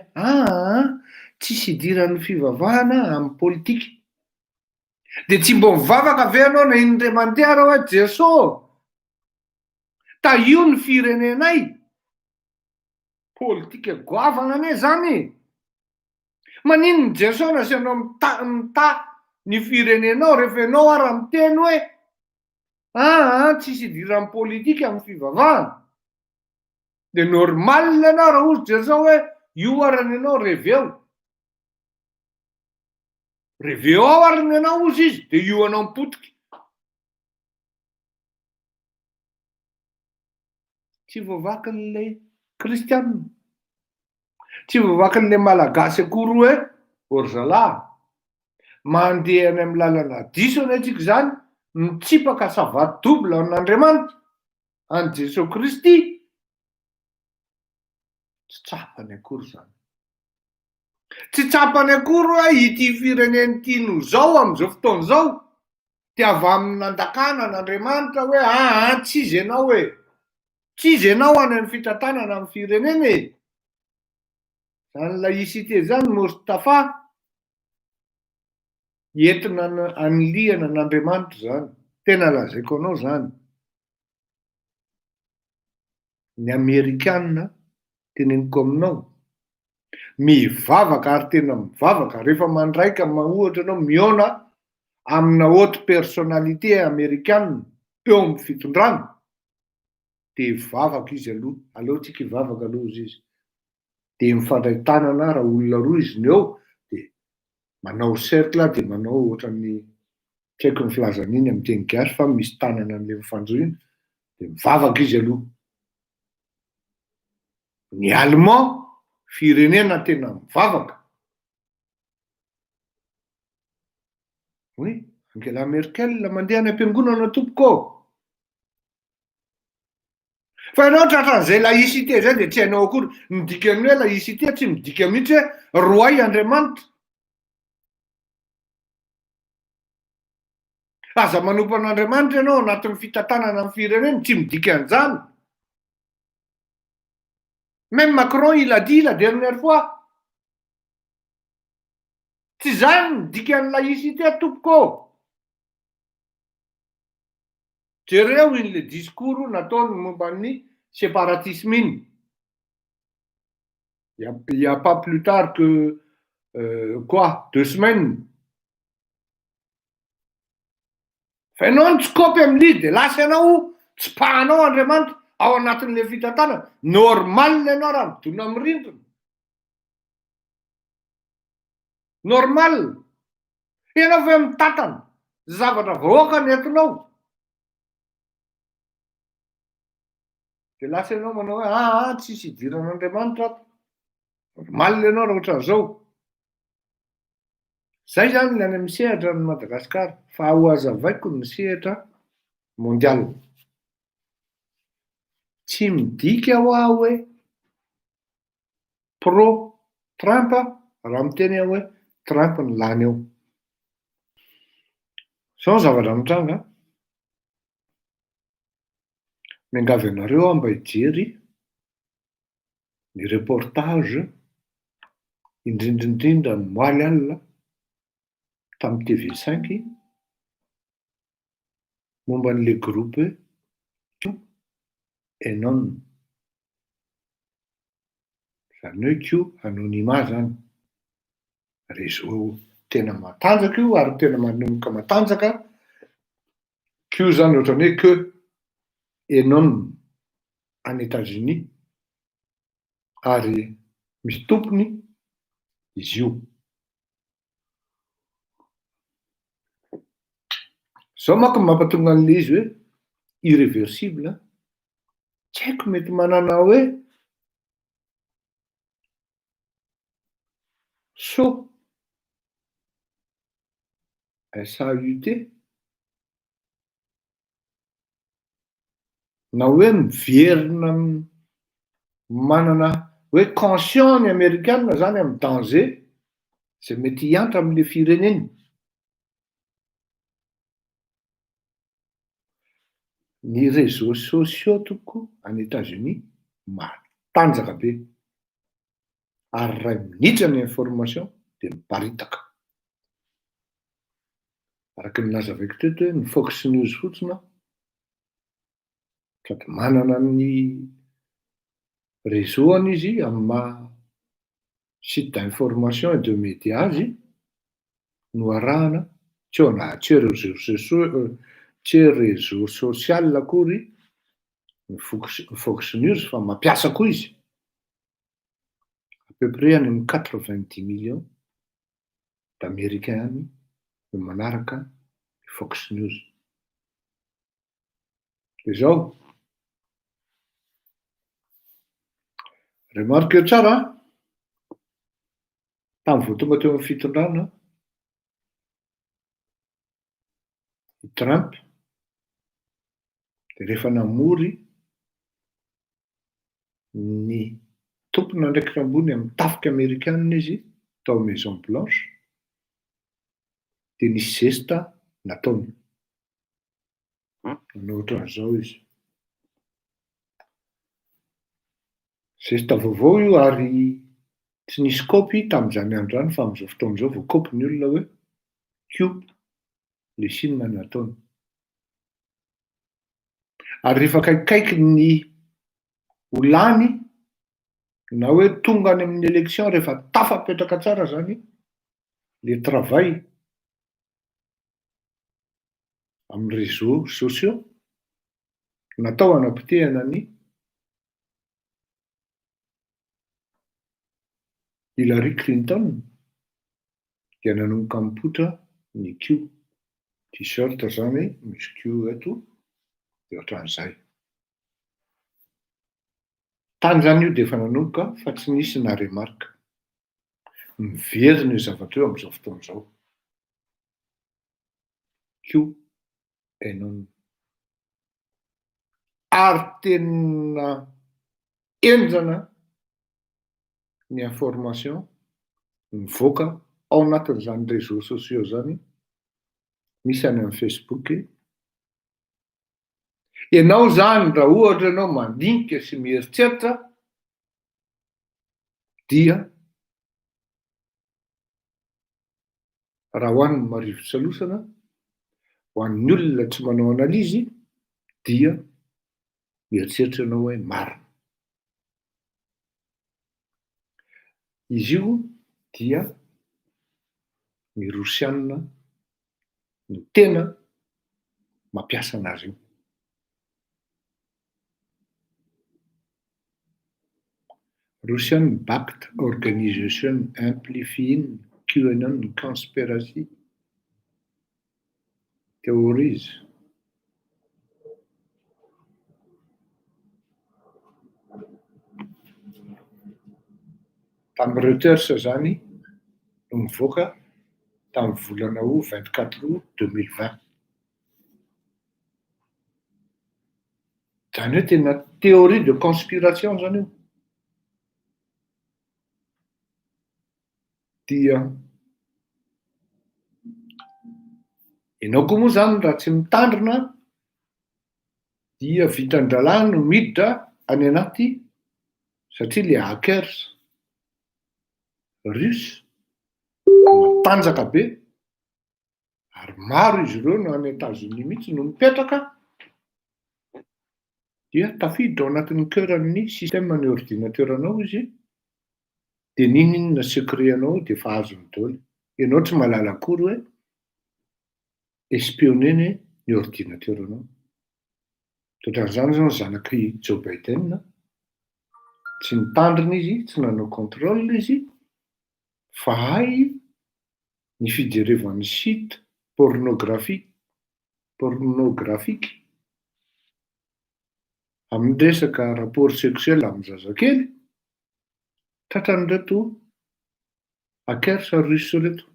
tsisy idiran'ny fivavahana amin'ny politika. Dia tsy mbo mivavaka ve ianao na indray mandeha raha hoe Jesô tahio ny firenenay. Politika goavana ane zany. Maninona Jesô na sy ianao ny firenenao rehefa ianao ara miteny hoe tsisy idiran'ny politika amin'ny fivavahana. De normal ianao raha ozitra zao hoe io arany ianao reveo. Reveo ao arany ianao ozy izy, de io anao mipotika. Tsy voavakin'le kristianina. Tsy voavakin'le malagasy akory hoe orzalahy. Mandeha any amin'ny lalana diso any atsika zany, mitsipaka savaty dobla an'Andriamanitra, an' Jesosy Kristy. Tsy tsapany akory zany. Tsy tsapany akory hoe ity fireneny tiano zao amin'izao fotoana zao, ty avy amin'ny andakana an'Andriamanitra hoe tsy izy ianao hoe tsy izy ianao any amin'ny fitantanana amin'ny fireneny. Zany laïcité zany Mostafa entina aniliana an'Andriamanitra zany. Tena lazaiko anao zany. Ny Amerikanina teneniko aminao, mivavaka ary tena mivavaka rehefa mandraika ohatra anao miona amina haute personnalité amerikanina eo amin'ny fitondrana, de hivavaka izy aloha. Aleotsika hivavaka aloha izy. De mifandray tanana raha olona roa izy ny eo, de manao cercle de manao ohatran'ny tsy haiko ny filazan'iny amin'ny teny gasy fa misy tanana an'le mifandroina, de mivavaka izy aloha. Ny Allemand firenena tena mivavaka. Oui, Angela Merkel mandeha any am-piangonana tompoko. Fa ianao tratran'izay laïcité zay de tsy hainao akory. Ny dikany hoe laïcité tsy midika mihitsy hoe roay Andriamanitra. Aza manompo an'Andriamanitra ianao anatin'ny fitantanana amin'ny firenena, tsy midika an'izany. Même Macron il a dit la dernière fois. Tsy zany ny dikan'ny laïcité tompoko. Jereo le discours nataony momban'ny séparatisme iny. Il y a pas plus tard que 2 semaines. Fa ianao tsy kopy amin'izy de lasa ianao tsy pahanao Andriamanitra ao anatin'le fitantanana. Normal ianao raha midona amin'ny rindrina. Normal. Ianao fa mitantana zavatra vahoaka ny entinao. De lasa ianao manao hoe tsisy idiran'Andriamanitra ato. Normal ianao raha ohatran'izao. Zay zany ny any amin'ny sehatra ny Madagasikara. Fa ho hazavaiko ny sehatra mondial. Tsy midika ho aho hoe pro Trump raha miteny aho hoe Trump ny lany eo. Zao ny zavatra mitranga. Miangavy anareo aho mba hijery ny reportage indrindrandrindra ny moaly alina tamin'ny TV5 momba an'le groupe Anon. Zany hoe Q anonymat zany. Réseau tena matanjaka io ary tena manomboka matanjaka. Q zany ohatrany hoe que Anon any États-Unis ary misy tompony izy io. Zao manko mampatonga an'le izy hoe irréversible. Tsy haiko mety manana hoe SAUT SAUT na hoe miverina manana hoe conscient ny Amerikanina zany amin'ny danger zay mety hiantra amin'le fireneny. Ny réseaux sociaux tompoko any États-Unis matanjaka be. Ary ray minitra ny information de miparitaka. Araky ny nazavaiko teto hoe ny Fox News fotsiny sady manana ny réseau-any izy amin'ny maha site d'information et de médias azy no arahana Tsy réseau social akory ny Fox News fa mampiasa koa izy. À peu près any amin'ny 90 millions d'Américains no manaraka ny Fox News. De zao, remarqueo tsara tamin'ny vao tonga teo amin'ny fitondrana i Trump, de rehefa namory ny tompona andraikitra ambony amin'ny tafika Amerikanina izy tao Maison Blanche, de nisy zesta nataony. Nanao ohatran'izao izy. Zesta vaovao io ary tsy nisy kaopy tamin'izany andro zany fa amin'izao fotoan'izao vao kaopy ny olona hoe Q le Chine nataony. Ary rehefa akaikikaiky ny ho lany na hoe tonga any amin'ny élection rehefa tafapetraka tsara zany le travail amin'ny réseaux sociaux natao hanapitehana ny Hillary Clinton dia nanomboka mipoitra ny Q. T-shirt zany misy Q eto de ohatran'izay. Tany zany io de efa nanomboka fa tsy nisy na remarque. Miverina io zavatra eo amin'izao fotoan'izao. Q anon. Ary tena enjana ny information mivoaka ao anatin'izany réseaux sociaux zany, misy any amin'ny Facebook. Ianao zany raha ohatra ianao mandinika sy mieritreritra dia raha ho an'ny marivo-tsalosana, ho an'ny olona tsy manao analizy dia mieritreritra ianao hoe marina. Izy io dia ny Rosianina no tena mampiasa anazy io. Russian-backed organization amplifying QAnon conspiracy theories. Tamin'ny Reuters zany no mivoaka tamin'ny volana 24 août 2020. Zany hoe tena théorie de conspiration zany io. Dia ianao koa moa zany raha tsy mitandrina dia vitan-dralàna no miditra any anaty satria le hackers russe matanjaka be ary maro izy ireo no any États-Unis mihitsy no mipetraka dia tafiditra ao anatin'ny cœuran'ny système-ny ordinateuranao izy de ninona secret anao de efa azony daholo. Ianao tsy malala akory hoe espionner ny ordinateuranao. Ohatran'izany zao ny zanaky Joe Biden, tsy nitandrina izy, tsy nanao contrôle izy, fa hay ny fijerevan'ny site pornographique amin'ny resaka rapport sexuel amin'ny zazakely, tratran'ireto hackers russe reto.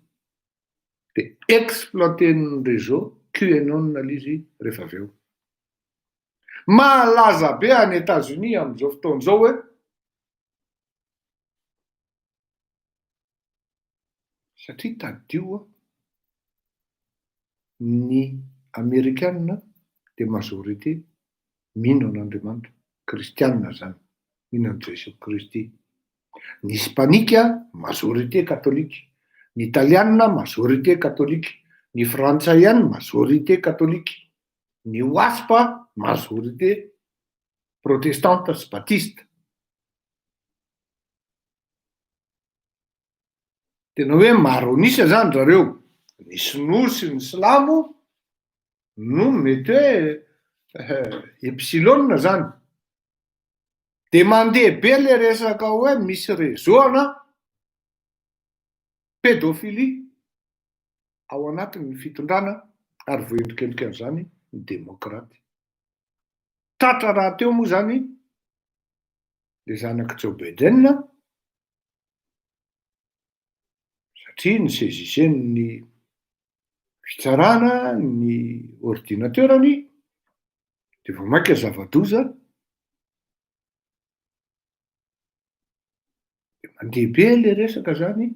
De exploiten'ny réseau QAnon izy rehefa avy eo. Malaza be any États-Unis amin'izao fotoan'izao hoe satria tadio ny Amerikanina de majorité mino an'Andriamanitra, kristianina zany, mino an' Jesu Kristy. Ny hispanika majorité catholique, ny italiana majorité catholique, ny frantsay majorité catholique, ny waspa majorité protestante sy baptiste. Tena hoe maronisa zany zareo. ny sinoa sy ny silamo no mety hoe epsilona zany. De mandeha be le resaka hoe misy réseau na pédophilie ao anatin'ny fitondrana ary voendokelika zany ny demokraty. Tratra raha teo moa zany le zanaky Joe Biden satria ny seziseny fitsarana ny ordinateurany de vao maika zava-doza de mandeha be le resaka zany.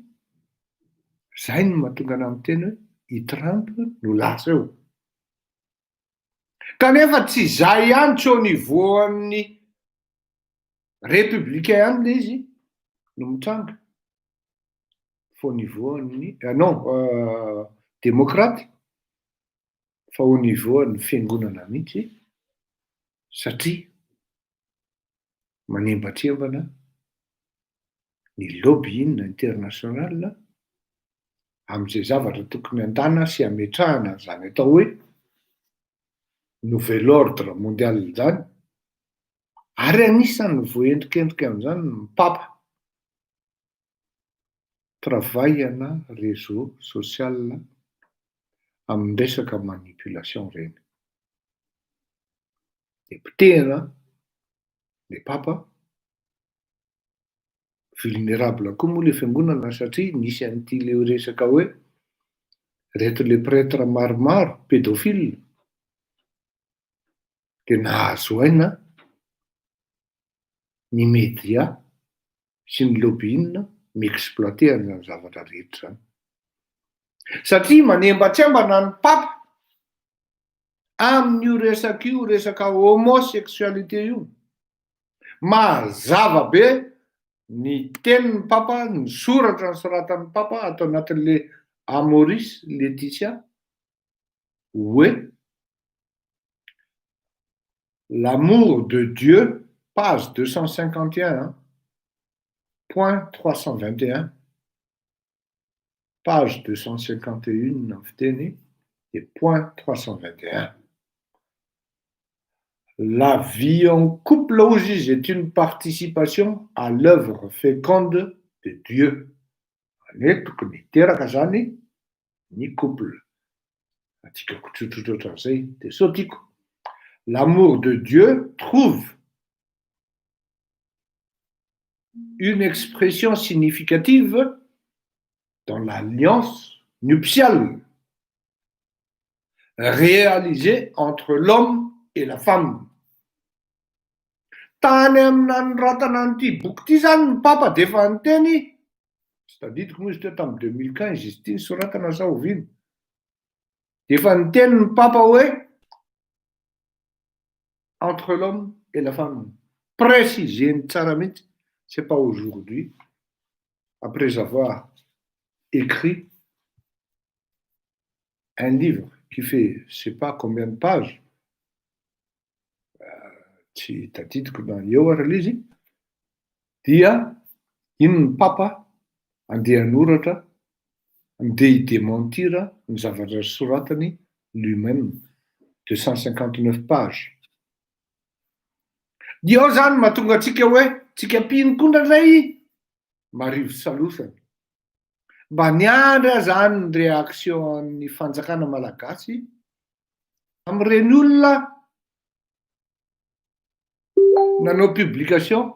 Zay no mahatonga ana amin'ny teny hoe i Trump no lasa eo. Kanefa tsy zay ihany tsy au niveau amin'ny républicain ihany le izy no mitranga fa au niveau amin'ny démocrate fa au niveau amin'ny fiangonana mihitsy satria manembatrembana ny lobbying international amin'izay zavatra tokony andana sy ametrahana zany atao hoe nouvel ordre mondial zany. Ary anisany voendrikendrika amin'izany ny papa travaillana réseau social amin'ny resaka manipulation reny. De potehana le papa vulnérable koa moa le fiangonana satria nisy an'ity le resaka hoe reto le prêtre maromaro pédophile de nahazo aina ny média sy ny lobbying mi-exploiter an'izany zavatra rehetra zany. Satria manembatrembana ny papa amin'io resaka homosexualité io. Mazava be ny tenin'ny papa, ny soratra nosoratan'ny papa atao anatin'le Amoris Laetitia hoe l'amour de Dieu, page 251, point 321, page 251 en fiteny et point 321. La vie en couple aux juges est une participation à l'œuvre féconde de Dieu. Tokony teraka zany ny couple. Atika tsotsotra zay de sotiko. L'amour de Dieu trouve une expression significative dans l'alliance nuptiale réalisée entre l'homme et la femme. Tany amin'any ratana an'ity boky ty zany ny papa de efa niteny, tsy tadidiko moa izy teo tamin'ny 2015 izy ty nisoratana sa ovino. De efa niteny ny papa hoe entre l'homme et la femme. Précisé tsara mihitsy, c'est pas aujourd'hui, après avoir écrit un livre qui fait je sais pas combien de pages, tsy tadidiko na eo ary izy, dia iny ny papa andeha hanoratra, andeha hidémentira ny zavatra soratany lui-même, 259 pages. Dia ao zany mahatonga atsika hoe tsika mpinokondra zay marivo salosany. Mba niandra zany ny réaction-ny fanjakana malagasy amin'ireny olona nanao publication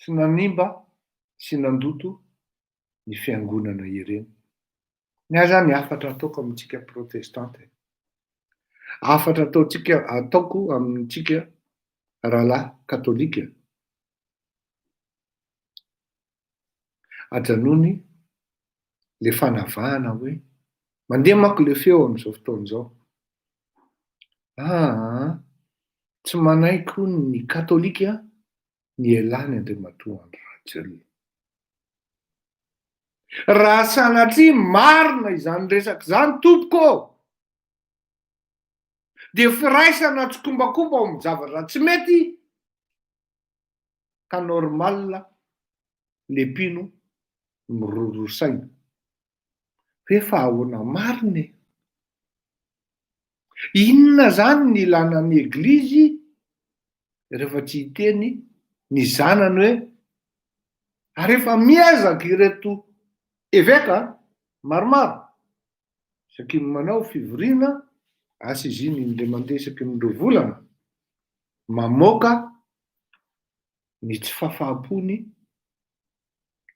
sy nanimba sy nandoto ny fiangonana ireny. Ny zany afatra ataoko amintsika protestante, afatra ataoko amintsika rahalahy katolika, ajanony le fanavahana hoe mandeha mako le feo amin'izao fotoan'izao. Tsy manaiko ny katolika ny elany Andriamatoa Andry Rajoelina. Raha sanatria marina izany resaka zany tompoko, de firaisana tsokombakomba ao amin'ny zavatra tsy mety, ka normal le mpino mirorosaina hoe fa ahoana mariny e. Inona zany ny ilanan'ny eglizy rehefa tsy hiteny ny zanany hoe ary efa miezaka ireto eveka maromaro isaky ny manao fivoriana asa izy iny le mandeha isaky ny 2 volana mamoaka ny tsy fahafaham-pony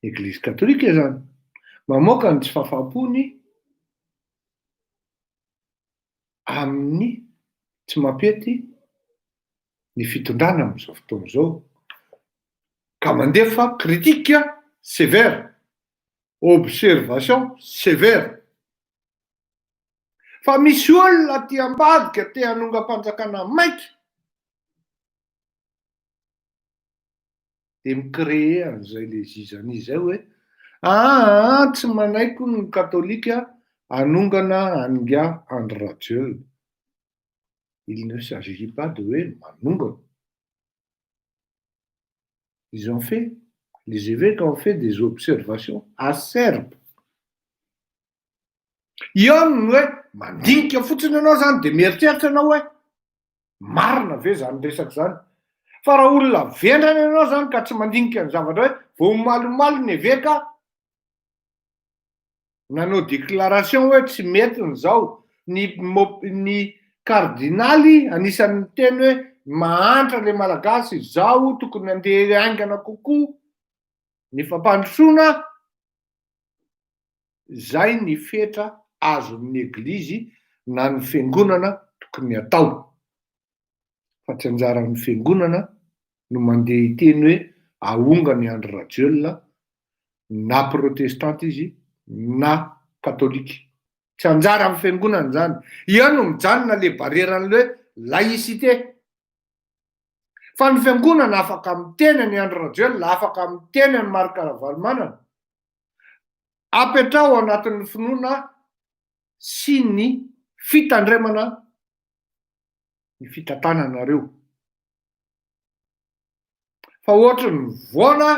eglizy katolika zany, mamoaka ny tsy fahafaham-pony amin'ny tsy mampety ny fitondrana amin'izao fotoana izao ka mandefa critique sévère, observation sévère. Fa misy olona ty ambadika te hanonga-panjakana maiky de micrée an'izay le zizany izay hoe tsy manaiko ny katolika anongana anga André Rajoelina. Il ne s'agit pas de hoe manongana. Ils ont fait, les évêques ont fait des observations acerbes. Io no hoe mandinika fotsiny ianao zany de mieritreritra anao hoe marina ve zany resaky zany. Fa raha olona vendrana ianao zany ka tsy mandinika ny zavatra hoe vao malomalo ny eveka nanao déclaration hoe tsy mety ny zao, ny kardinaly anisan'ny teny hoe mahantra le malagasy zao tokony andeha aingana kokoa ny fampandrosoana. Zay ny fetra azon'ny eglizy na ny fiangonana tokony atao. Fa tsy anjaran'ny fiangonana no mandeha hiteny hoe ahonga ny André Rajoelina na protestante izy na katolika. Tsy anjara amin'ny fiangonana zany. Io no mijanona le barieran'le laïcité. Fa ny fiangonana afaka miteny ny André Rajoelina, afaka miteny ny Marc Ravalomanana, apetrao anatin'ny finoana sy ny fitandremana ny fitantananareo. Fa ohatra ny voana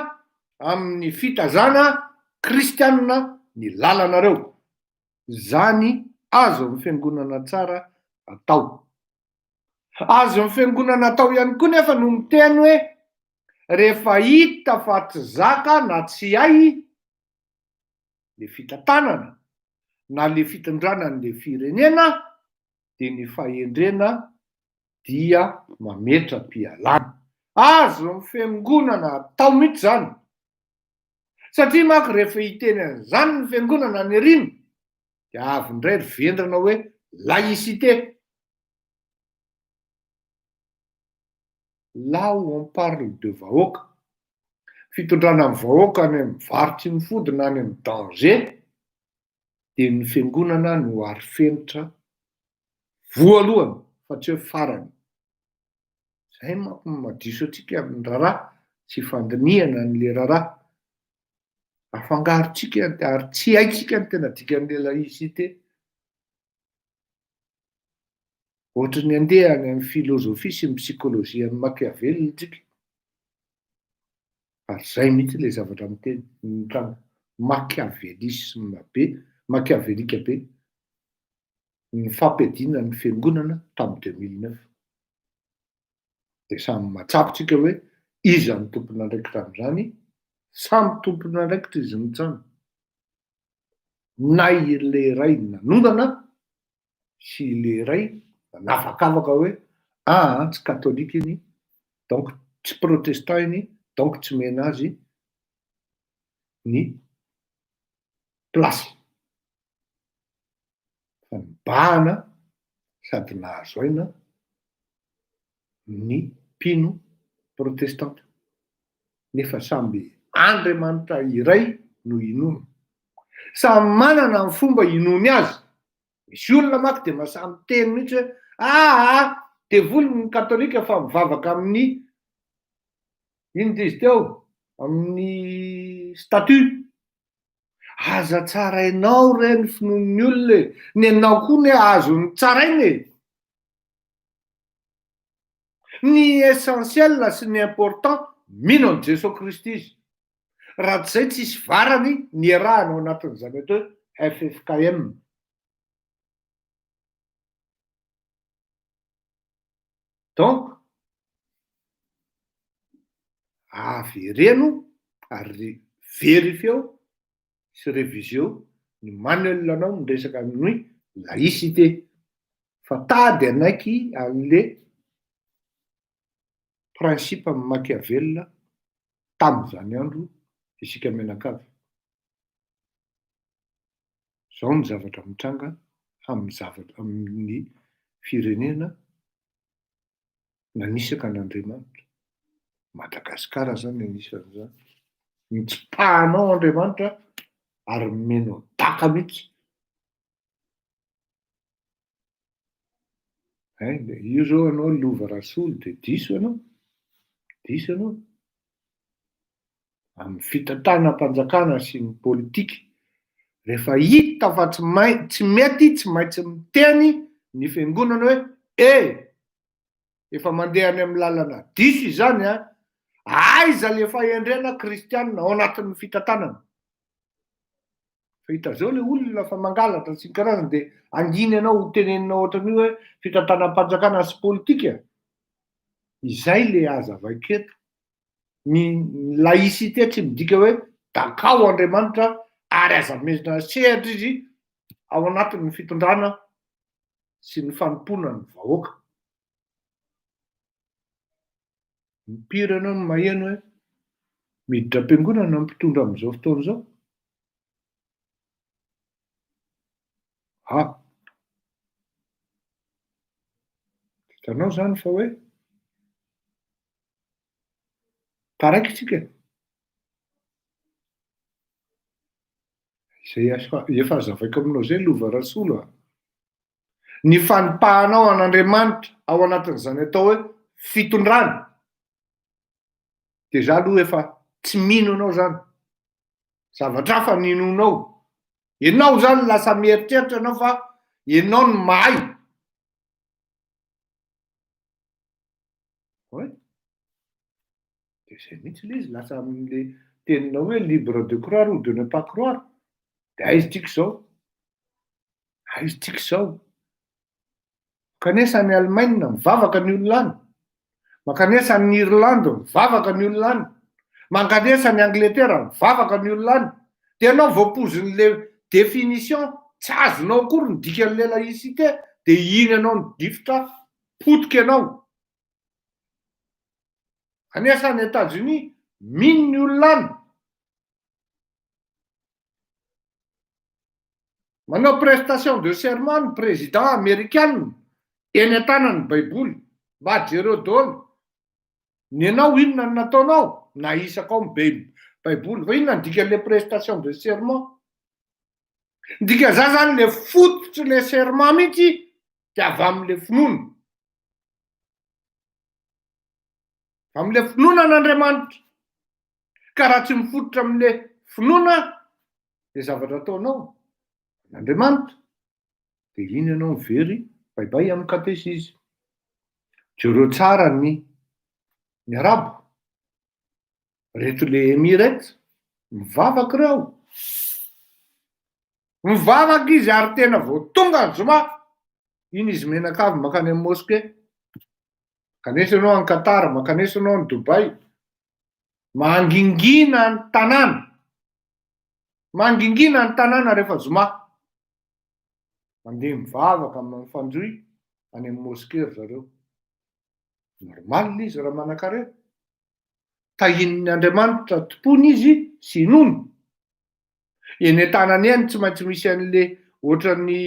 amin'ny fitazana kristianina ny lalanareo. Zany azo amin'ny fiangonana tsara atao. Azo amin'ny fiangonana atao ihany koa nefa no miteny hoe rehefa hita fa tsy zaka na tsy hay le fitantanana na le fitondranan'le firenena de ny fahendrena dia mametra-pialana. Azo amin'ny fiangonana atao mihitsy zany. Satria manko rehefa hiteny an'izany ny fiangonana ny rino de avy indray ry vendrana hoe laïcité. Là où on parle de vahoaka, fitondrana amin'ny vahoaka any amin'ny varotsy ny fody na any amin'ny danger, de ny fiangonana no arifenitra voalohany fa tsy hoe farany. Zay manko no mahadiso atsika amin'ny raharaha sy fandiniana n'le raharaha. Afangarotsika ary tsy haitsika ny tena dikan'le laïcité. Ohatra ny andeha any amin'ny filozofia sy ny psykôlôzia ny Machiavelli tsika. Ary zay mihitsy le zavatra miteny mitranga machiavélisme be, machiavélika be ny fampidina ny fiangonana tamin'ny 2009. De samy matsapotsika hoe iza ny tompon'andraikitra amin'izany, samy tompon'andraikitra izy mitsano. Na le iray nanongana sy le iray navakavaka hoe tsy katolika iny, donc tsy protestant iny, donc tsy mena azy ny plasy. Fa mibahana sady nahazo aina ny mpino protestanta. Nefa samby Andriamanitra iray no inoana. Samy manana ny fomba inony azy. Misy olona manko de masamy teny mihitsy hoe devolony ny katolika fa mivavaka amin'ny ino dizy teo amin'ny statut. Aza tsarainao re ny finoan'ny olona e, ny anao koa ny azo ny tsarainy e. Ny essentiel sy ny important mino an' Jesosy Kristy izy. Raha tsy zay tsisy varany ny iarahanao anatin'izany atao hoe FFKM. Donc, avy reno ary very feo sy révision ny manuel anao miresaka amin'ny laïcité fa tady anaiky an'le principe amin'ny Machiavel tamin'izany andro isika mianakavy. Zao ny zavatra mitranga amin'ny firenena nanisaka an'Andriamanitra. Madagasikara zany anisan'izany. Mitsipahanao Andriamanitra ary menao daka mihitsy. Io zao anao lova rasolo de diso anao. Diso anao. Amin'ny fitantanam-panjakana sy ny politika. Rehefa hita fa tsy mety, tsy maintsy miteny ny fiangonana hoe efa mandeha any amin'ny lalana diso izany aiza le fahendrena kristianina ao anatin'ny fitantanana. Fa hita zao le olona fa mangalatra sy ny karazany de anginy anao ho teneninao ohatran'io hoe fitantanam-panjakana sy politika. Izay le azavaiko eto. Ny laïcité tsy midika hoe dakao Andriamanitra ary aza mezina sehatra izy ao anatin'ny fitondrana sy ny fanompoana ny vahoaka. Mipira anao ny maheno hoe miditra am-piangonana mpitondra amin'izao fotoana izao. Hitanao zany fa hoe taraikitsika. Izay efa azavaiko aminao zay lova rasolo. Ny fanipahanao an'Andriamanitra ao anatin'izany atao hoe fitondrana. De za aloha efa tsy mino anao zany. Zavatra hafa ninonao. Ianao zany lasa mieritreritra anao fa ianao ny mahay. De zay mihitsy le izy lasa amin'le teninao hoe libre de croire ou de ne pas croire. De aiza tiako zao? Aiza tiako zao? Kanesany Allemagne mivavaka ny olona any. Makanesany Irlande mivavaka ny olona any. Mankanesany Angletera mivavaka ny olona any. De anao voapozin'le définition tsy azonao akory ny dikan'le laïcité de iny anao ny difotra potika anao. Anesany États-Unis mino ny olona any. Manao prestation de serment ny président américain eny an-tanany baiboly mba jereo daholo. Ny anao inona ny nataonao? Naisaka ao amin'ny baiboly. Fa inona ny dikan'le prestation de serment? Dika za zany le fototry le serment mihitsy de avy amin'le finoana. Amin'le finoana an'Andriamanitra. Ka raha tsy mifototra amin'le finoana le zavatra ataonao n'Andriamanitra de iny anao very baibay amin'ny katesisme. Jereo tsara ny arabo. Reto le emireto mivavaka reo. Mivavaka izy ary tena vao tonga ny zoma. Iny izy menakavy makany amin'ny mosquée. Kanesa anao any Qatar, makanesa anao any Dubai. Mangingina ny tanàna. Mangingina ny tanàna rehefa zoma. Mandeha mivavaka amin'ny fanjoy any amin'ny mosquée zareo. Normal izy raha manan-kareo. Tahinin'ny Andriamanitra tompony izy sy inono. Eny an-tanany eny tsy maintsy misy an'le ohatran'ny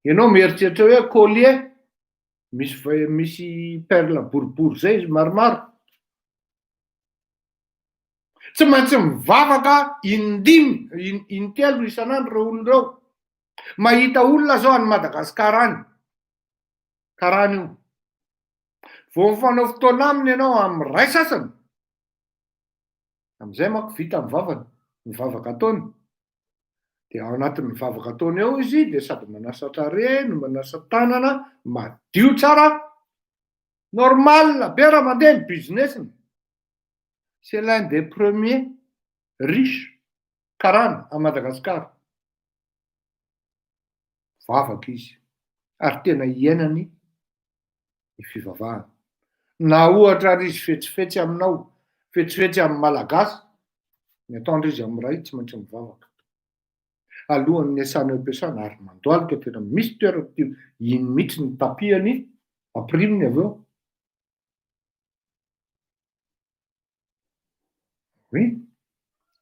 ianao mieritreritra hoe collier misy perle boribory zay izy maromaro. Tsy maintsy mivavaka in-telo isan'andro reo olona reo. Mahita olona zao any Madagasikara any. Karany io. Vao mifanao fotoana aminy ianao amin'ny ray sasany. Amizay manko vita mivavaka ataony. De ao anatin'ny mivavaka ataony eo izy de sady manasa tarehy, manasa tanana, madio tsara. Normal be raha mandeha ny businessiny. C'est l'un des premiers riches karana a Madagasikara. Vavaka izy ary tena iainany ny fivavahana. Na ohatra ary izy fetsifetsy aminao, fetsifetsy amin'ny malagasy, ny ataondry izy amin'ny ray tsy maintsy mivavaka. Alohan'ny asana ampiasana ary mandoalika tena misy toerana iny mihitsy ny tapihany ampiriminy avy eo.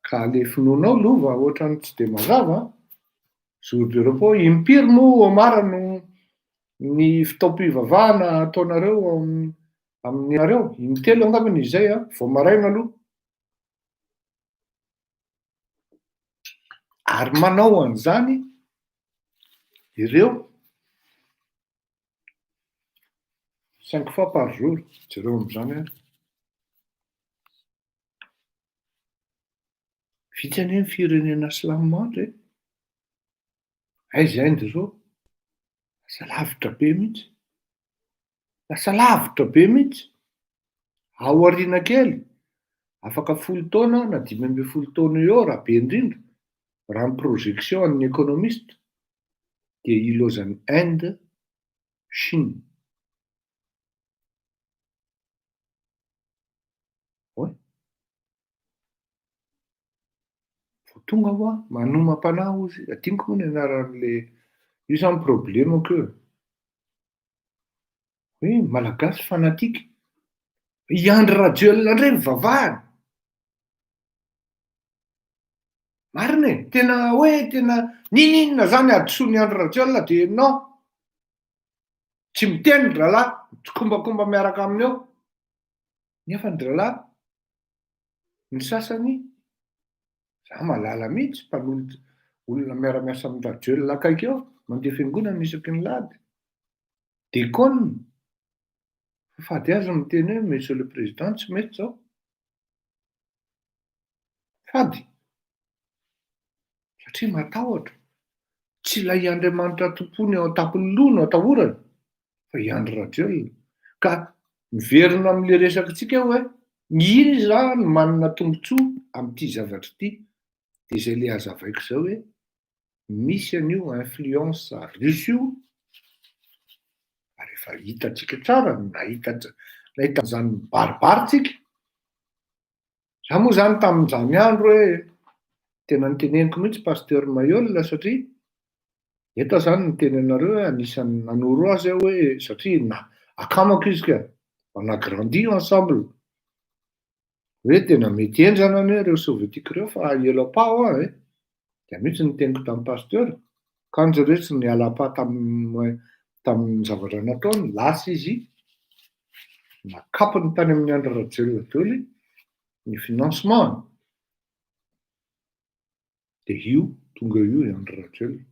Ka le finoanao lova ohatrany tsy de mazava, jour de repos impiry moa Omar no ny fitaom-pivavahana ataonareo amin'ny areo, intelo angambany izay vao maraina aloha. Ary manao an'izany ireo 5 fois par jour, jereo amin'izany vitsy anie ny firenena Silamandry aiza Inde zao, lasa lavitra be mihitsy. Lasa lavitra be mihitsy. Ao aoriana kely, afaka 10 taona na 15 taona eo raha be indrindra, raha ny projection an'ny économiste dia ilozan'ny Inde, Chine. Tonga ho manomam-panahy ozy, adiniko moa ny anaran'le io zany problemako io. Hoe malagasy fanatika. I Andry Rajoelina indray mivavahana. Marina e, tena hoe tena ninona zany adisoan'ny Andry Rajoelina dia non. Tsy miteny ny rahalahy, mitsikombakomba miaraka aminy eo. Nefa ny rahalahy, ny sasany za malala mihitsy mpanolotra olona miara-miasa amin'ny Rajoelina akaiky eo, mandeha fiangonana isaky ny lahady. Déconne. Fady azy miteny hoe monsieur le président tsy mety zao. Fady. Satria matahotra. Tsy ilay Andriamanitra tompony ao an-tampony loha no atahorana, fa i Andry Rajoelina. Ka miverina amin'le resakantsika hoe iza no manana tombontsoa amin'ity zavatra ity. Dia izay le hazavaiko zao hoe misy an'io influence russe io. Rehefa hitantsika tsara, nahita izany baribaritsika. Za moa zany tamin'izany andro hoe tena niteneniko mihitsy pasteur Mayol satria eto zany niteny anareo hoe anisan'ny nanoro azy aho hoe satria na akamako izy ka on a grandi ensemble. Hoe tena mety enjana anie reo sovietika reo fa ela pa ho dia mihitsy niteniko tamin'ny pasteur. Kanjo rehetra ny ala-pa tamin'ny zavatra nataony, lasa izy nakapony tany amin'ny Andry Rajoelina daholo ny financement. Dia io tonga io i Andry Rajoelina.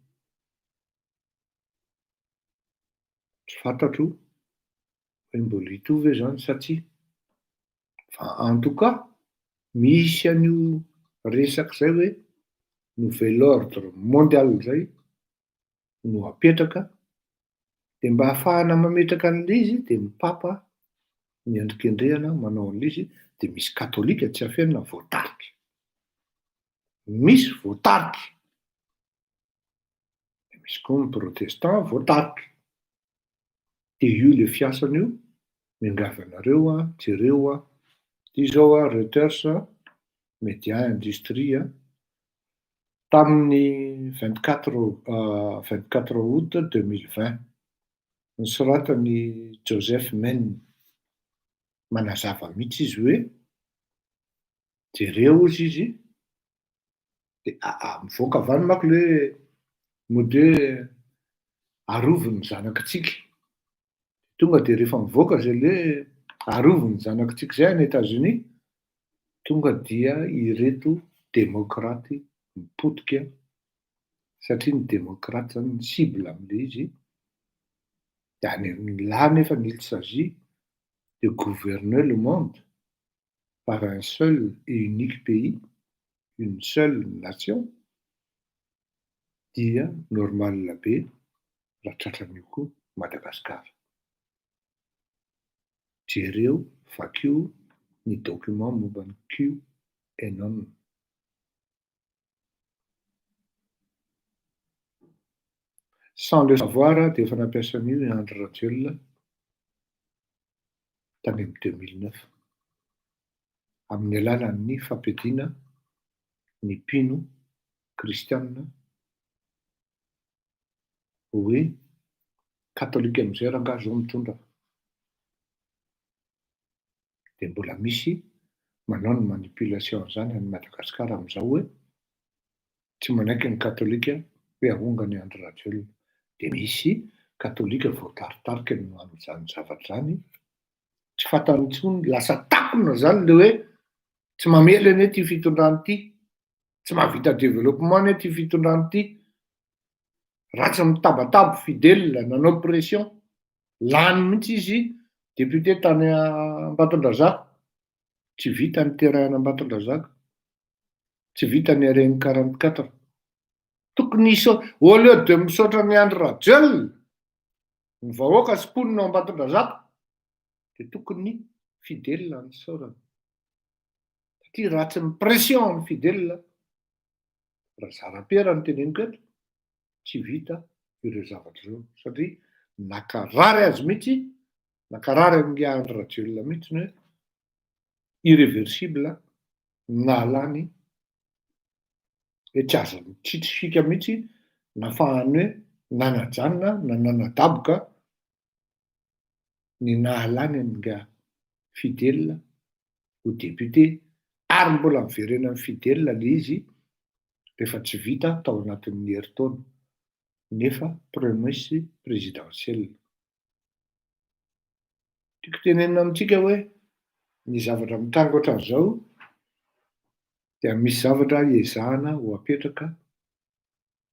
Tsy fantatro hoe mbola hitovy ve zany sa tsia. Fa en tout cas misy an'io resaka izay hoe nouvel ordre mondial izay no apetraka. Dia mba ahafahana mametraka an'ilay izy dia ny papa miandrin-kendrehana manao an'ilay izy. Dia misy katolika tsy hafenina voatarika. Misy voatarika. Dia misy koa ny protestant voatarika. Dia io le fiasan'io, miangavanareo jereo ity zao Reuters, média industrie, tamin'ny 24 août 2020. Nisoratany Joseph Men. Manazava mihitsy izy hoe jereo ozy izy dia mivoaka avy any manko le mode aroviny zanakitsika. Tonga dia rehefa mivoaka izay le aroviny zanakitsika izay any États-Unis, tonga dia ireto demokraty mipotika satria ny demokraty zany ny cible amin'ilay izy. Dia any là nefa il s'agit de gouverner le monde par un seul et unique pays, une seule nation, dia normal be raha tratran'io koa Madagasikara. Jereo vakio ny document momba ny QAnon. Sans le savoir dia efa nampiasa an'io André Rajoelina tany amin'ny 2009 amin'ny alalan'ny fampiadiana ny mpino kristianina hoe katolika amin'izay rangahy zao mitondra. Dia mbola misy manao ny manipulation zany any Madagasikara amin'izao hoe tsy manaiky ny katolika hoe ahonga ny André Rajoelina. Dia misy katolika voataritarika no amin'izany zavatra zany. Tsy fantany intsony, lasa takona zany le hoe tsy mamela anie ity fitondrany ity, tsy mahavita développement anie ity fitondrany ity. Raha tsy mitabataba fidèle nanao pression, lany mihitsy izy député tany Ambatondrazaka, tsy vita ny terahana Ambatondrazaka, tsy vita ny RN 44. Tokony au lieu de misaotra ny André Rajoelina, ny vahoaka sy mponina ao Ambatondrazaka, dia tokony fidèle ny saorana. Satria raha tsy mipression ny fidèle, raha zara-pera ny teneniko eto, tsy vita ireo zavatra ireo. Satria nakarary azy mihitsy, nakarary amin'ny André Rajoelina mihitsy ny hoe irréversible nalany hoe tsy azo mitsitsifika mihitsy nafahany hoe nanajanona na nanadaboka ny nahalany amin'ny fidèle ho député ary mbola miverena amin'ny fidèle le izy rehefa tsy vita tao anatin'ny herintaona nefa promesse présidentielle. Tiako tenenina amintsika hoe ny zavatra mitranga ohatran'izao dia misy zavatra ezahana ho apetraka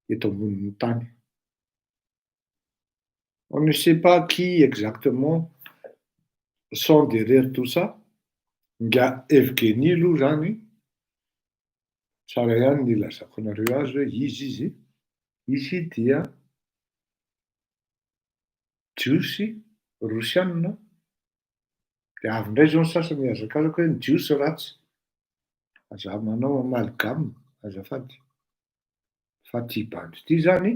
eto ambonin'ny tany. On ne sait pas qui exactement sont derrière tout ça. Nga Evgeny aloha zany tsara ihany ny ilazako anareo azy hoe izy dia jiosy rosianina. Dia avy indray zao ny sasany mihazakazaka hoe ny jiosy ratsy. Aza manao amalgame azafady. Fa ty bandy ity zany,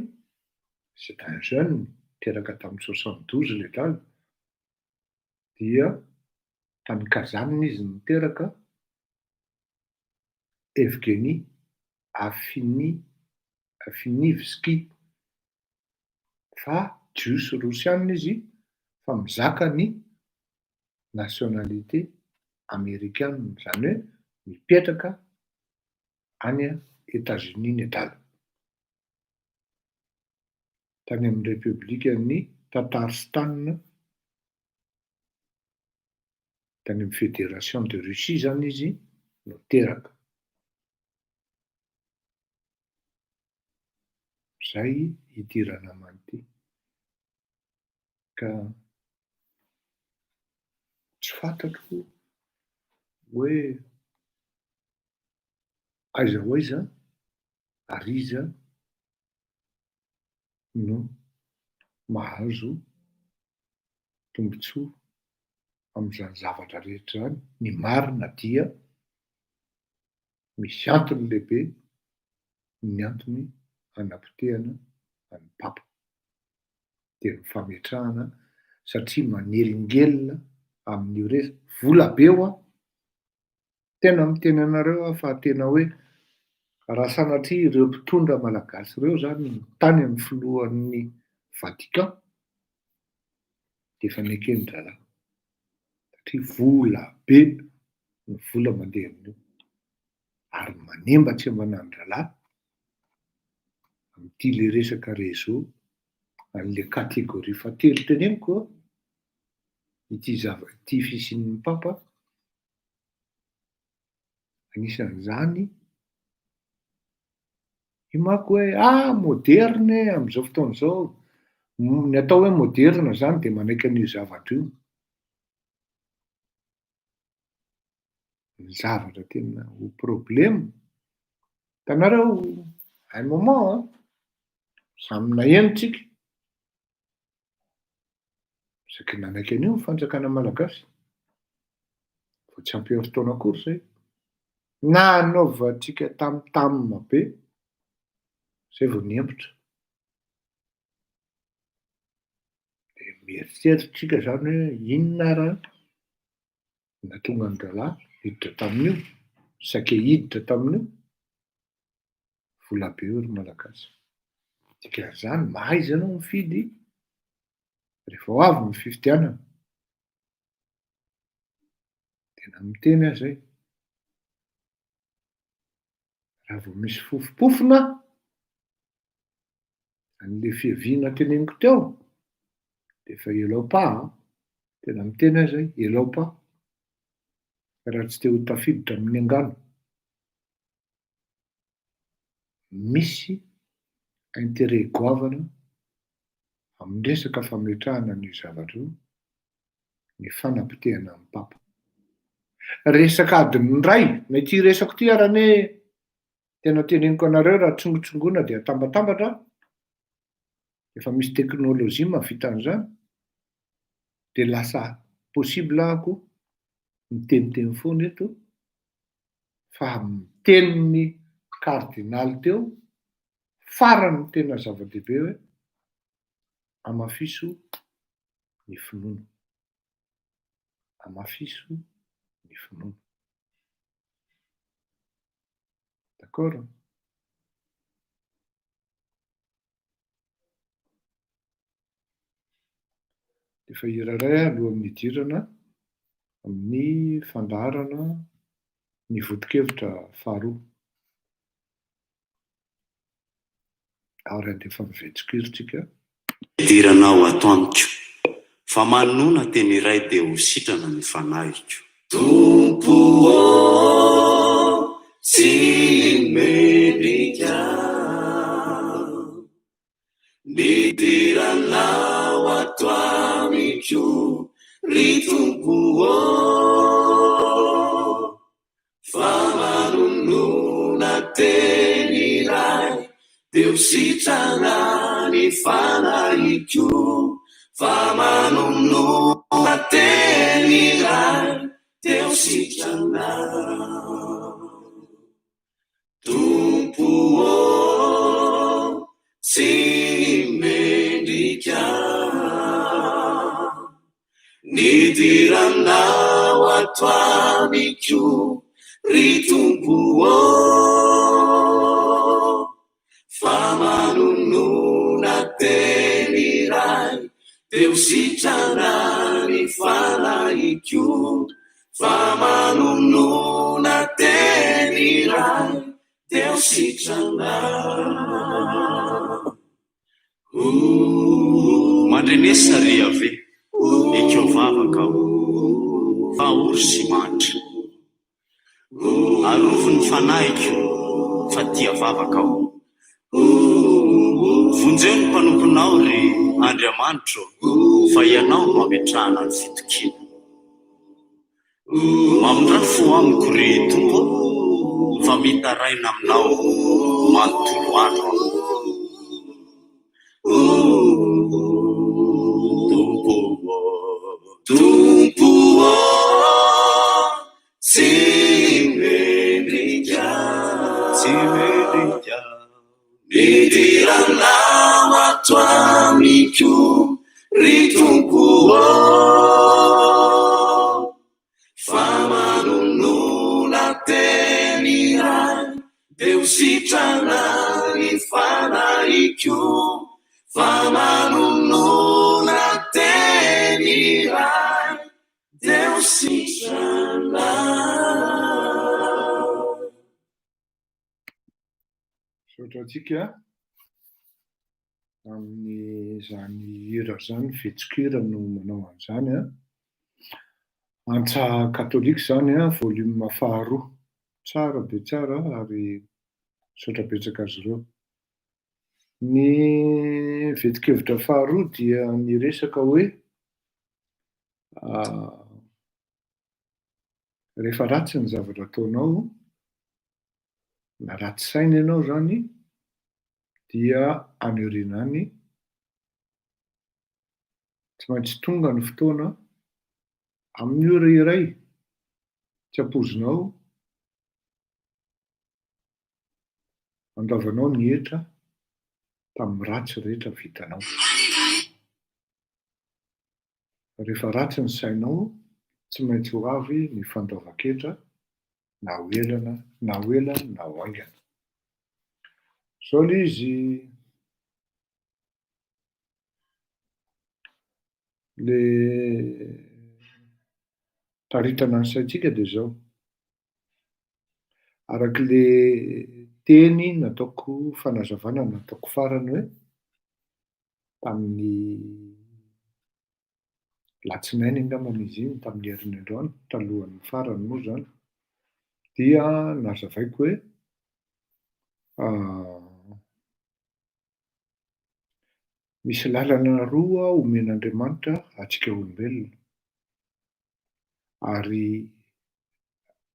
c'est un jeune teraka tamin'ny 72 le daly, dia tany Kazanina izy niteraka, Evgeny Afinivsky. Fa jiosy rosianina izy fa mizaka ny nationalité américaine, zany hoe mipetraka any États-Unis ny adaly. Tany amin'ny république-ny Tatarstan, tany amin'ny fédération de Russie zany izy no teraka. Zay idirana man'ity. Ka tsy fantatro hoe aiza ho aiza ary iza no mahazo tombotsoa amin'izany zavatra rehetra zany. Ny marina dia misy antony lehibe, ny antony hanapotehana any Papa dia ny fametrahana, satria manelingelina amin'io vola be ho tena miteny anareo fa tena hoe raha sanatria ireo mpitondra malagasy ireo zany tany amin'ny filohan'ny Vatican dia efa nekeny drala. Satria vola be ny vola mandeha amin'io ary manemba tsy aman'andrala amin'ity le resaka réseau an'le kategoria fatelo teneniko ity fisian'ny Papa anisan'izany io manko hoe moderne amin'izao fotoana izao. Ny atao hoe moderna zany dia manaiky an'io zavatra io. Ny zavatra tena ho problème. Hitanareo un moment samy naheno tsika saky nanaiky an'io ny fanjakana malagasy fa tsy ampy fotoana akory zay. Nanaovantsika tamtamina be zay vao niempotra. Mieritreritsika zany hoe inona raha na tonga ny rahalahy hiditra tamin'io, saika hiditra tamin'io, vola be ry malagasy. Dikan'izany mahaiza ianao mifidy rehefa ho avy ny fifidianana. Tena miteny aho zay. Raha vao misy fofopofona, an'le fiaviana teneniko teo, dia efa elao pas. Tena miteny aho zay, elao pas. Raha tsy te ho tafiditra amin'ny angano. Misy intérêt goavana amin'ny resaka fametrahana ny zavatra io, ny fanapitehana amin'ny papa. Resaka adiny ray, mety resako ty arane tena teneniko anareo raha tsongotsongona dia atambatambatra, efa misy teknôlôjia mahavita an'izany, dia lasa possible ahako miteniteny foana eto fa miteny ny kardinaly teo, farany tena zava-dehibe hoe amafiso ny finoana. Amafiso ny finoana. D'accord? Efa iraray alohan'ny hidirana amin'ny fandaharana ny voto-kevitra faharoa. Ao raha dia efa mivetsikiro tsika. Idiranao atoaniko, fa manona teny iray dia ho sitrana ny fanahiko. Tompo tsy mendrika, nidiranao atoaniko ry tompo fa manonona teny iray dia ho sitrana ny fanahiko, fa manonona teny iray dia ho sitrana. Tompo tsy mendrika, nidiranao atoaniko ry tompo fa manonona teny iray dia ho sitrana ny fanahiko, fa manonona teny iray dia ho sitrana. Mandrenesa ry ave, ekeo vavaka aho, fa ory sy mantra. Arovony fanahiko, fa tia vavaka aho. Vonjeo ny mpanomponao ry Andriamanitro, fa ianao no ametrahana ny fitokiana. Mamindra fo amiko ry tompo, fa mitaraina aminao manontolo andro aho. Tompo tsy mendrika, nidiranao atoaniko ry tompo fa manonona teny iray dia ho sitrana ny fanahiko, fa manonona teny iray dia ho sitrana. Saotra antsika amin'ny zany hira zany, vetsikira no manao an'izany a. Antsa katolika zany a, volume faharoa. Tsara be tsara ary saotra betsaka azy ireo. Ny vetikevitra faharoa dia miresaka hoe rehefa ratsy ny zavatra ataonao, na ratsy saina ianao zany, dia aneurinany, tsy maintsy tonga ny fotoana amin'ny ora iray tsy ampozinao, andaovanao ny hetra tamin'ny ratsy rehetra vitanao. Rehefa ratsy ny sainao, tsy maintsy ho avy ny fandaova-ketra, na ho elana, na ho ela, na ho aingana. Zao le izy le taritana ny saitsika dia zao. Arak'le teny nataoko fanazavana nataoko farany hoe tamin'ny latsinainy angambany izy iny tamin'ny herin'ny androany talohan'ny farany moa zany dia nazavaiko hoe misy lalana roa omen'Andriamanitra antsika olombelona ary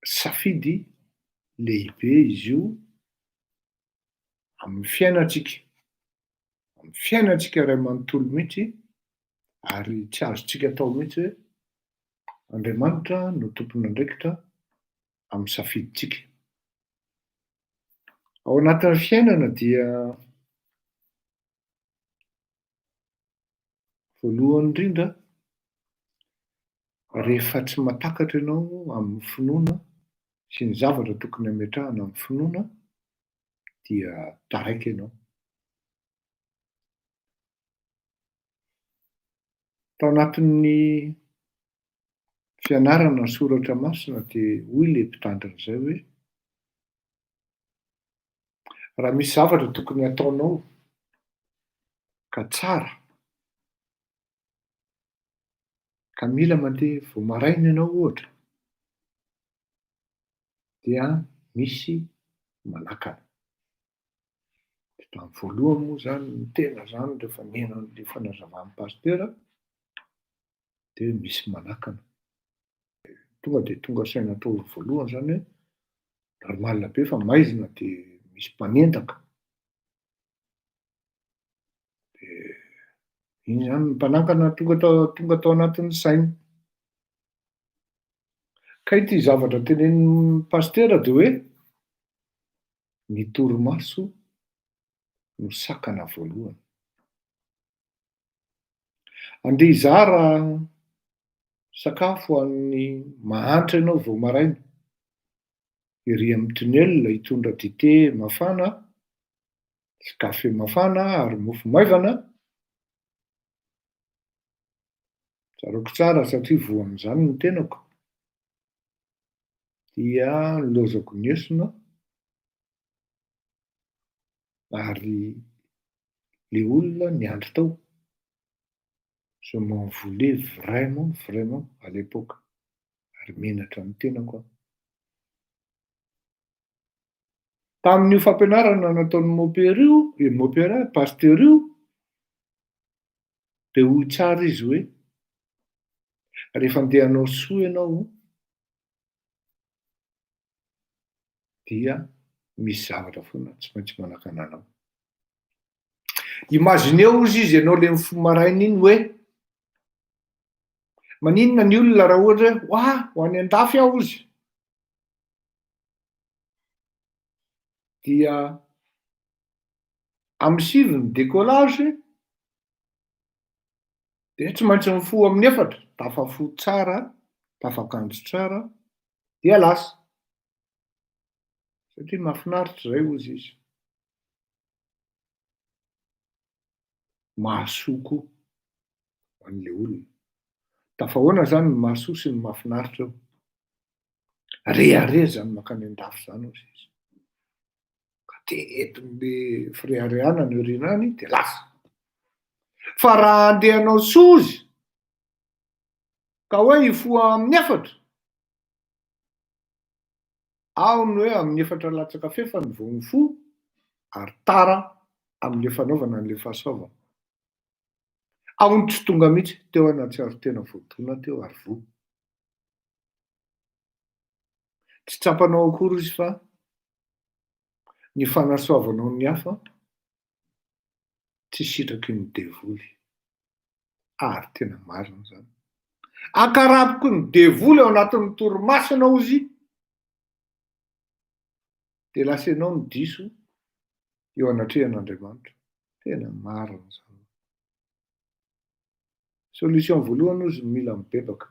safidy lehibe izy io amin'ny fiainantsika iray manontolo mihitsy ary tsy azontsika atao mihitsy hoe Andriamanitra no tompon'andraikitra amin'ny safiditsika. Ao anatin'ny fiainana dia voalohany indrindra rehefa tsy matakatra ianao amin'ny finoana sy ny zavatra tokony hametrahana amin'ny finoana dia taraiky ianao. Tao anatin'ny fianarana ny soratra masina dia hoy le mpitandrina izay hoe raha misy zavatra tokony ataonao ka tsara ka mila mandeha vao maraina ianao ohatra dia misy manakana. Tamin'ny voalohany moa zany ny tena zany rehefa niaina an'le fanazavan'ny pastera dia misy manakana. Tonga dia tonga saina tao voalohany zany hoe normalina be fa maizina dia misy mpanendaka. Dia iny zany ny mpanakana tonga tao anatin'ny sainy. Ka ity zavatra tenenin'ny pastera dia hoe ny torimaso no sakana voalohany. Andeha hizara sakafo an'ny mahantra ianao vao maraina, ery amin'ny tunnel hitondra dite mafana sy kafe mafana ary mofo maivana. Tsaroako tsara satria voa amin'izany ny tenako dia nilozako ny esona ary le olona niandry tao je m'en voulais vraiment à l'époque ary menatra ny tenako aho. Tamin'io fampianarana nataon'ny mopera pasteur io dia hoy tsara izy hoe rehefa andeha hanao soa ianao dia misy zavatra foana tsy maintsy manakana anao. Imagineo ozy izy ianao le mifoha maraina iny hoe maninona ny olona raha ohatra hoe ho any an-dafy aho ozy dia amin'ny sivy ny décollage dia tsy maintsy mifoha amin'ny efatra, tafafo tsara, tafakanjo tsara dia lasa satria mahafinaritra izay ozy izy. Mahasoa koa ho an'le olona. Tafahoana zany ny mahasoa sy ny mahafinaritra eo? Reare zany mankany an-dafy zany ozy izy. Ka tetin'le fireharehanana iorinany dia lasa. Fa raha andeha hanao soa ozy ka hoe hifoha amin'ny efatra, ao ny hoe amin'ny efatra latsaka fefany vao mifoha ary tara amin'le fanaovana an'le fahasoavana. Ao ny tsy tonga mihitsy teo anaty tena voadona teo ary voa. Tsy tsapanao akory izy fa ny fanasoavanao ny hafa tsy sitraky ny devoly. Ary tena marina zany. Akaraboko ny devoly ao anatin'ny torimasona ozy dia lasa ianao ny diso eo anatrehan'Andriamanitra. Tena marina zany. Solution voalohany ozy mila mibebaka.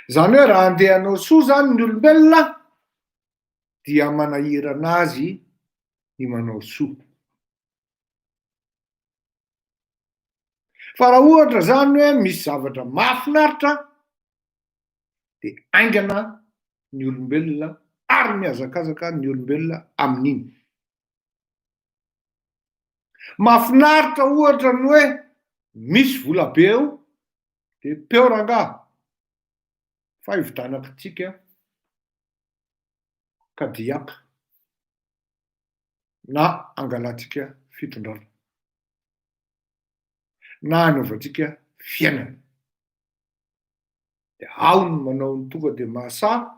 Zany hoe raha andeha hanao soa zany ny olombelona dia manahirana azy ny manao soa. Fa raha ohatra zany hoe misy zavatra mahafinaritra dia aingana ny olombelona ary mihazakazaka ny olombelona amin'iny. Mahafinaritra ohatra ny hoe misy vola be eo dia peo rangahy fa hividanantsika kadiaka na angalatsika fitondrana na hanaovantsika fiainana. Dia ao ny manao ny tonga dia mahasara,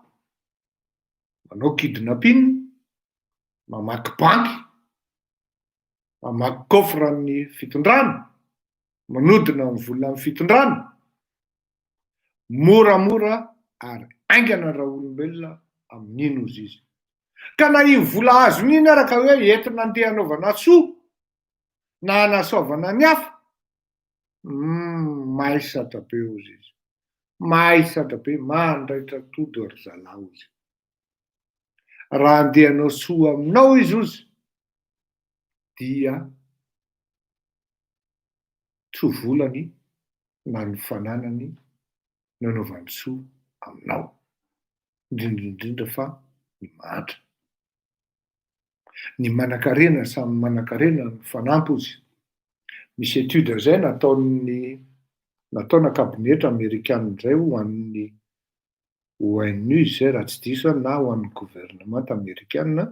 manao kidnapping, mamaky banky, mamaky coffre ny fitondrana, manodina ny vola ny fitondrana, moramora ary aingana raha olombelona amin'iny ozy izy. Ka na iny vola azon'iny ary ka hoe entina andeha hanaovana soa na hanasoavana ny hafa, mahay sadabe ozy izy. Mahay sadabe, mandraitra todo ry zalahy ozy. Raha andeha hanao soa aminao izy ozy dia tsy volany na ny fananany nanaovany soa aminao, indrindrindrindra fa ny mahatra. Ny manan-karena samy manan-karena ny fanampy ozy. Misy étude zay nataona kabinetra amerikanina zay ho an'ny ONU zay raha tsy diso na ho an'ny gouvernement amerikanina,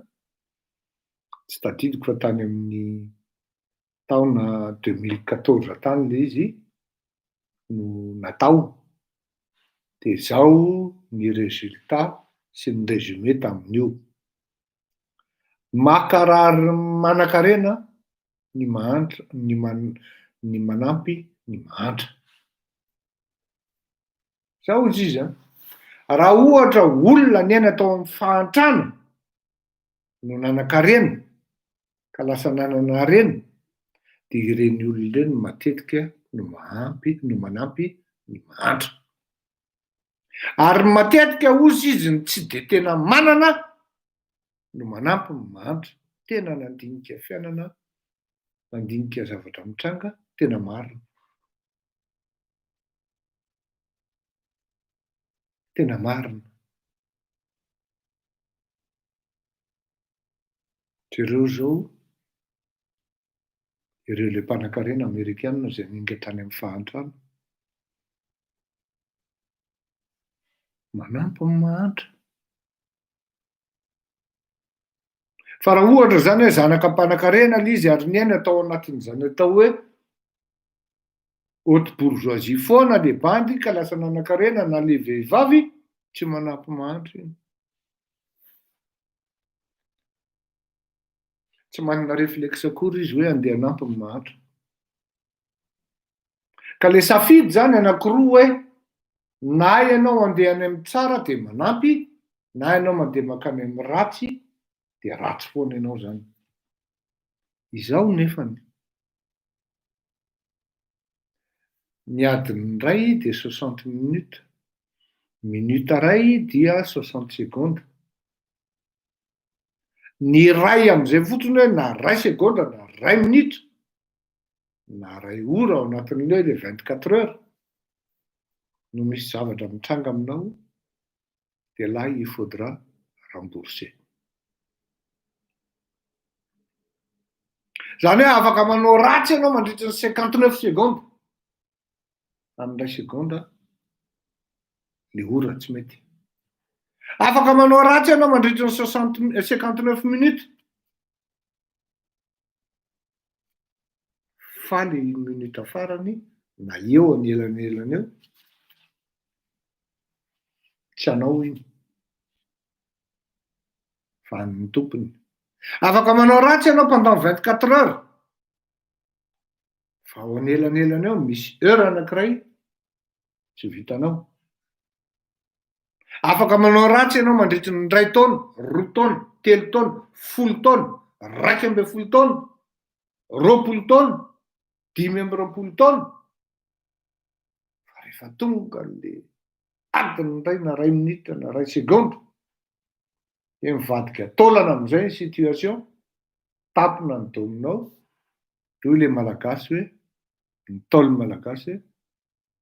tsy tadidiko fa tany amin'ny taona 2014 tany le izy no natao. Dia zao ny résultat sy ny résumé tamin'io. Makarary manan-karena ny mahantra, ny manampy ny mahantra. Zao izy izy. Raha ohatra olona ny aina tao amin'ny fahantrana no nanan-karena ka lasa nanana harena, dia ireny olona ireny matetika no manampy ny mahantra. Ary matetika ozy izy ny tsy dia tena manana no manampy ny mahantra. Tena nandinika fiainana, nandinika zavatra mitranga, tena marina. Tena marina. Ireo zao, ireo le mpanan-karena amerikanina zay ninga tany amin'ny fahantrana, manampy ny mahantra. Fa raha ohatra zany hoe zanaka mpanan-karena le izy ary ny aina atao anatin'izany atao hoe haute bourgeoisie foana le bandy ka lasa nanan-karena na le vehivavy, tsy manampy mahantra iny. Tsy manana réflexe akory izy hoe andeha hanampy ny mahantra. Ka le safidy zany anankiroa hoe na ianao andeha any amin'ny tsara dia manampy, na ianao mandeha mankany amin'ny ratsy dia ratsy foana ianao zany. Izao nefany ny adiny iray dia 60 minutes, minute iray dia 60 secondes. Ny ray amin'izay fotsiny hoe na ray seconde na ray minitra na ray ora ao anatin'ilay le 24 heures no misy zavatra mitranga aminao dia là il faudra rembourser. Zany hoe afaka manao ratsy ianao mandritra ny 59 secondes. Amin'ray seconde le ora tsy mety. Afaka manao ratsy ianao mandritra ny 59 minutes. Fa le minute farany na eo an'elanelany eo tsy anao iny fa ny tompony. Afaka manao ratsy ianao pendant 24 heures. Fa ao an'elanelany eo misy heure anankiray tsy vitanao. Afaka manao ratsy ianao mandritra ny 3 taona, 2 taona, 3 taona, 10 taona, 12 taona, 20 taona, 20 taona. 5 fa rehefa tonga le adiny ray na ray minitra na ray segondra de mivadika taolana am'izay ny situation, tapona ny dominao, de hoy le malagasy hoe ny taolo malagasy hoe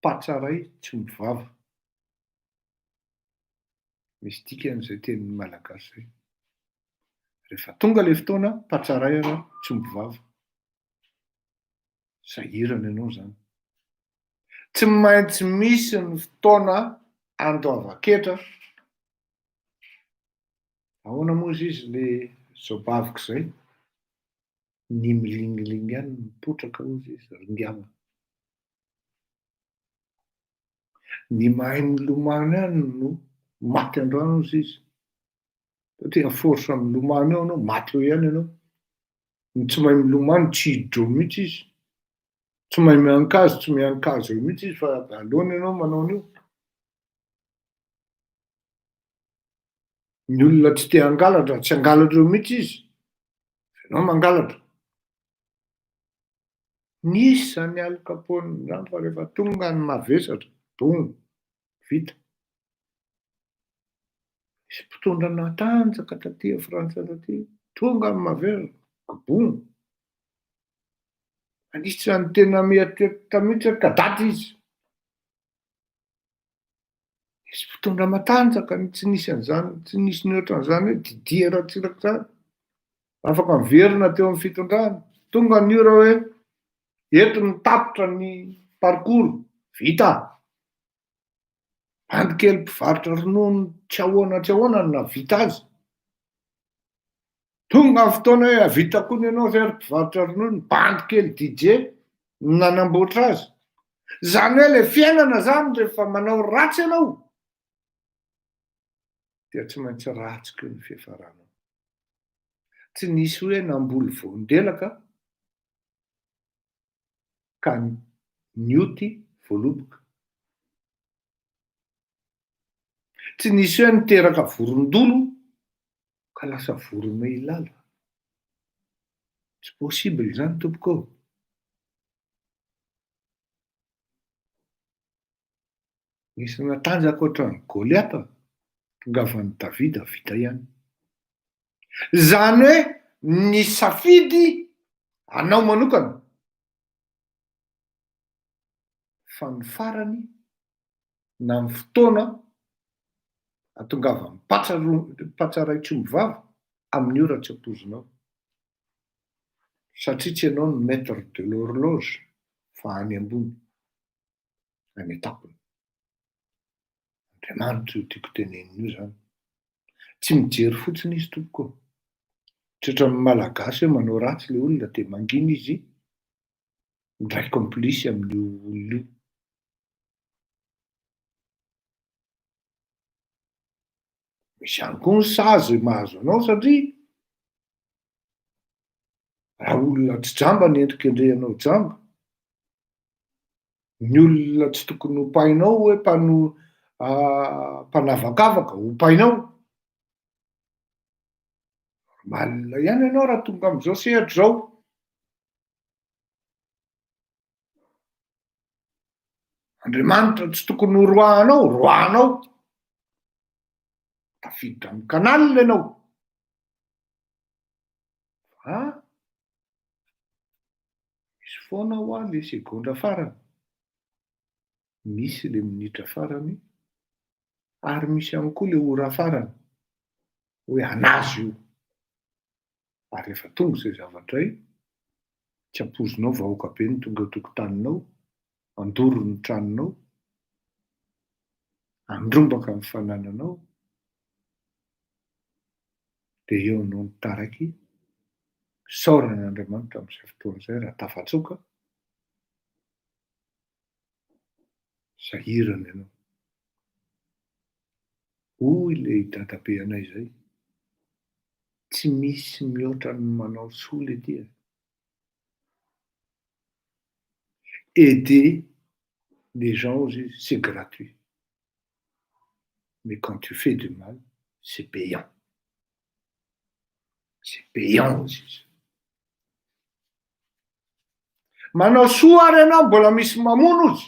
patsaray tsy mivava. Misy dikan'izay tenin'ny malagasy zay. Rehefa tonga le fotoana, patsaray arao tsy mivava. Sahirana ianao zany. Tsy maintsy misy ny fotoana andoavan-ketra. Ahoana moa izy le zao baviko zay? Ny milingilingy ihany mipotraka hozy izy ringana. Ny mahay milomano ihany no maty androany hozy izy. Satria force milomano eo anao, maty eo ihany ianao. Ny tsy mahay milomano tsy hiditra eo mihitsy izy. Tsy mahay miankazo, tsy miankazo eo mihitsy izy fa aloana ianao manao an'io. Ny olona tsy te hangalatra, tsy hangalatra eo mihitsy izy. Ianao mangalatra. Nisy zany Al Capone zany fa rehefa tonga ny mavesatra, bongo, vita. Misy mpitondra natanjaka taty Frantsa taty, tonga ny mavesatra, bongo. Anisan'ny tena mieritreritra mihitsy ka daty izy. Misy mpitondra matanjaka tsy nisy an'izany, tsy nisy ny ohatran'izany hoe Didier Ratsiraka zany. Afaka miverina teo amin'ny fitondrany. Tonga ny ora hoe eto ny tapitra ny parcours, vita. Bandy kely mpivarotra ronono tsy ahoana na vita azy. Tonga ny fotoana hoe avita koa ny ianao zay mpivarotra ronono, bandy kely DJ nanamboatra azy. Zany hoe le fiainana zany rehefa manao ratsy ianao, dia tsy maintsy ratsy koa ny fiafarana. Tsy nisy hoe namboly voandelaka ka nioty voaloboka. Tsy nisy hoe niteraka vorondolo ka lasa vorona ilala. Tsy possible zany tompoko. Nisy natanjaka ohatran'ny Goliata, tongavan'ny Davida vita ihany. Zany hoe ny safidy anao manokana. Fa ny farany na ny fotoana atongavan'ny patsaray tsy mivava amin'ny ora tsy ampozinao. Satria tsy ianao ny maître de l'horloge fa any ambony, any an-tampony. Andriamanitra io tiako tenenina io zany. Tsy mijery fotsiny izy tompoko. Tsy ohatran'ny malagasy hoe manao ratsy le olona dia mangina izy midray complice amin'io olona io. Misy ihany koa ny sazy mahazo anao satria raha olona tsy jamba ny endrikendrehanao jamba, ny olona tsy tokony hopainao hoe mpanavakavaka hopainao. Normal ihany ianao raha tonga am'izao sehatra zao. Andriamanitra tsy tokony ho roahanao, roahanao. Tafiditra amin'ny canal ianao. Misy foana ho aho le segondra farany. Misy le minitra farany, ary misy ihany koa le ora farany. Hoe anazy io. Ary rehefa tonga izay zavatra io, tsy ampozinao vahoaka be ny tonga tokotaninao, andoro ny tranonao, andrombaka ny fanananao, dia eo anao ny taraiky, saoran'Andriamanitra amin'izay fotoana izay raha tafatsoaka, sahirana ianao. Hoy le dadabe anay zay, tsy misy mihoatra ny manao sola ety. Aider les gens, c'est gratuit. Mais quand tu fais du mal, c'est payant. C'est payant aussi. manao soa ary ianao mbola misy mamono ozy,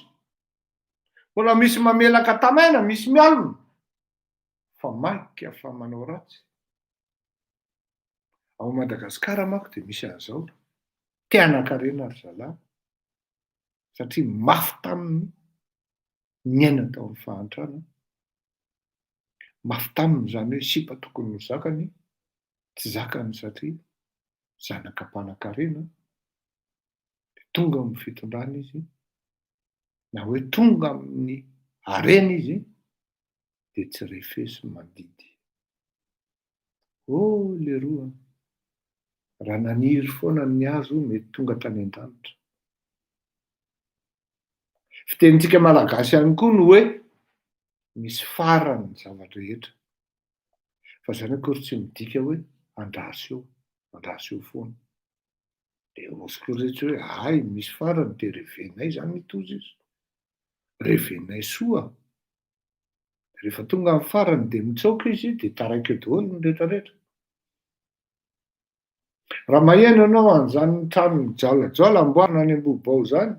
mbola misy mamelaka tamaina, misy mialina, fa maika fa manao ratsy. Ao Madagasikara manko dia misy an'izao, tiana-karena ry zalahy, satria mafy taminy niaina tao amin'ny fahantrana, mafy taminy zany hoe sipa tokony ho zakany, tsy zakany satria zanaka mpanankarena, dia tonga amin'ny fitondrana izy, na hoe tonga amin'ny harena izy, dia tsy refesy mandidy. Oh, leroa, raha naniry foana ny hazo mety tonga tany an-danitra. Fitenintsika malagasy ihany koa no hoe misy farany ny zavatra rehetra. Fa izany akory tsy midika hoe andraso eo foana. Dia osiko rehetra hoe ay, misy farany dia revenay zany mitozy izy. Revenay soa. Rehefa tonga amin'ny farany dia mitsaoka izy dia taraiky eo daholo ny rehetrarehetra. Raha maheno ianao an'izany trano mijaolajaola amboarina any Ambohibao zany,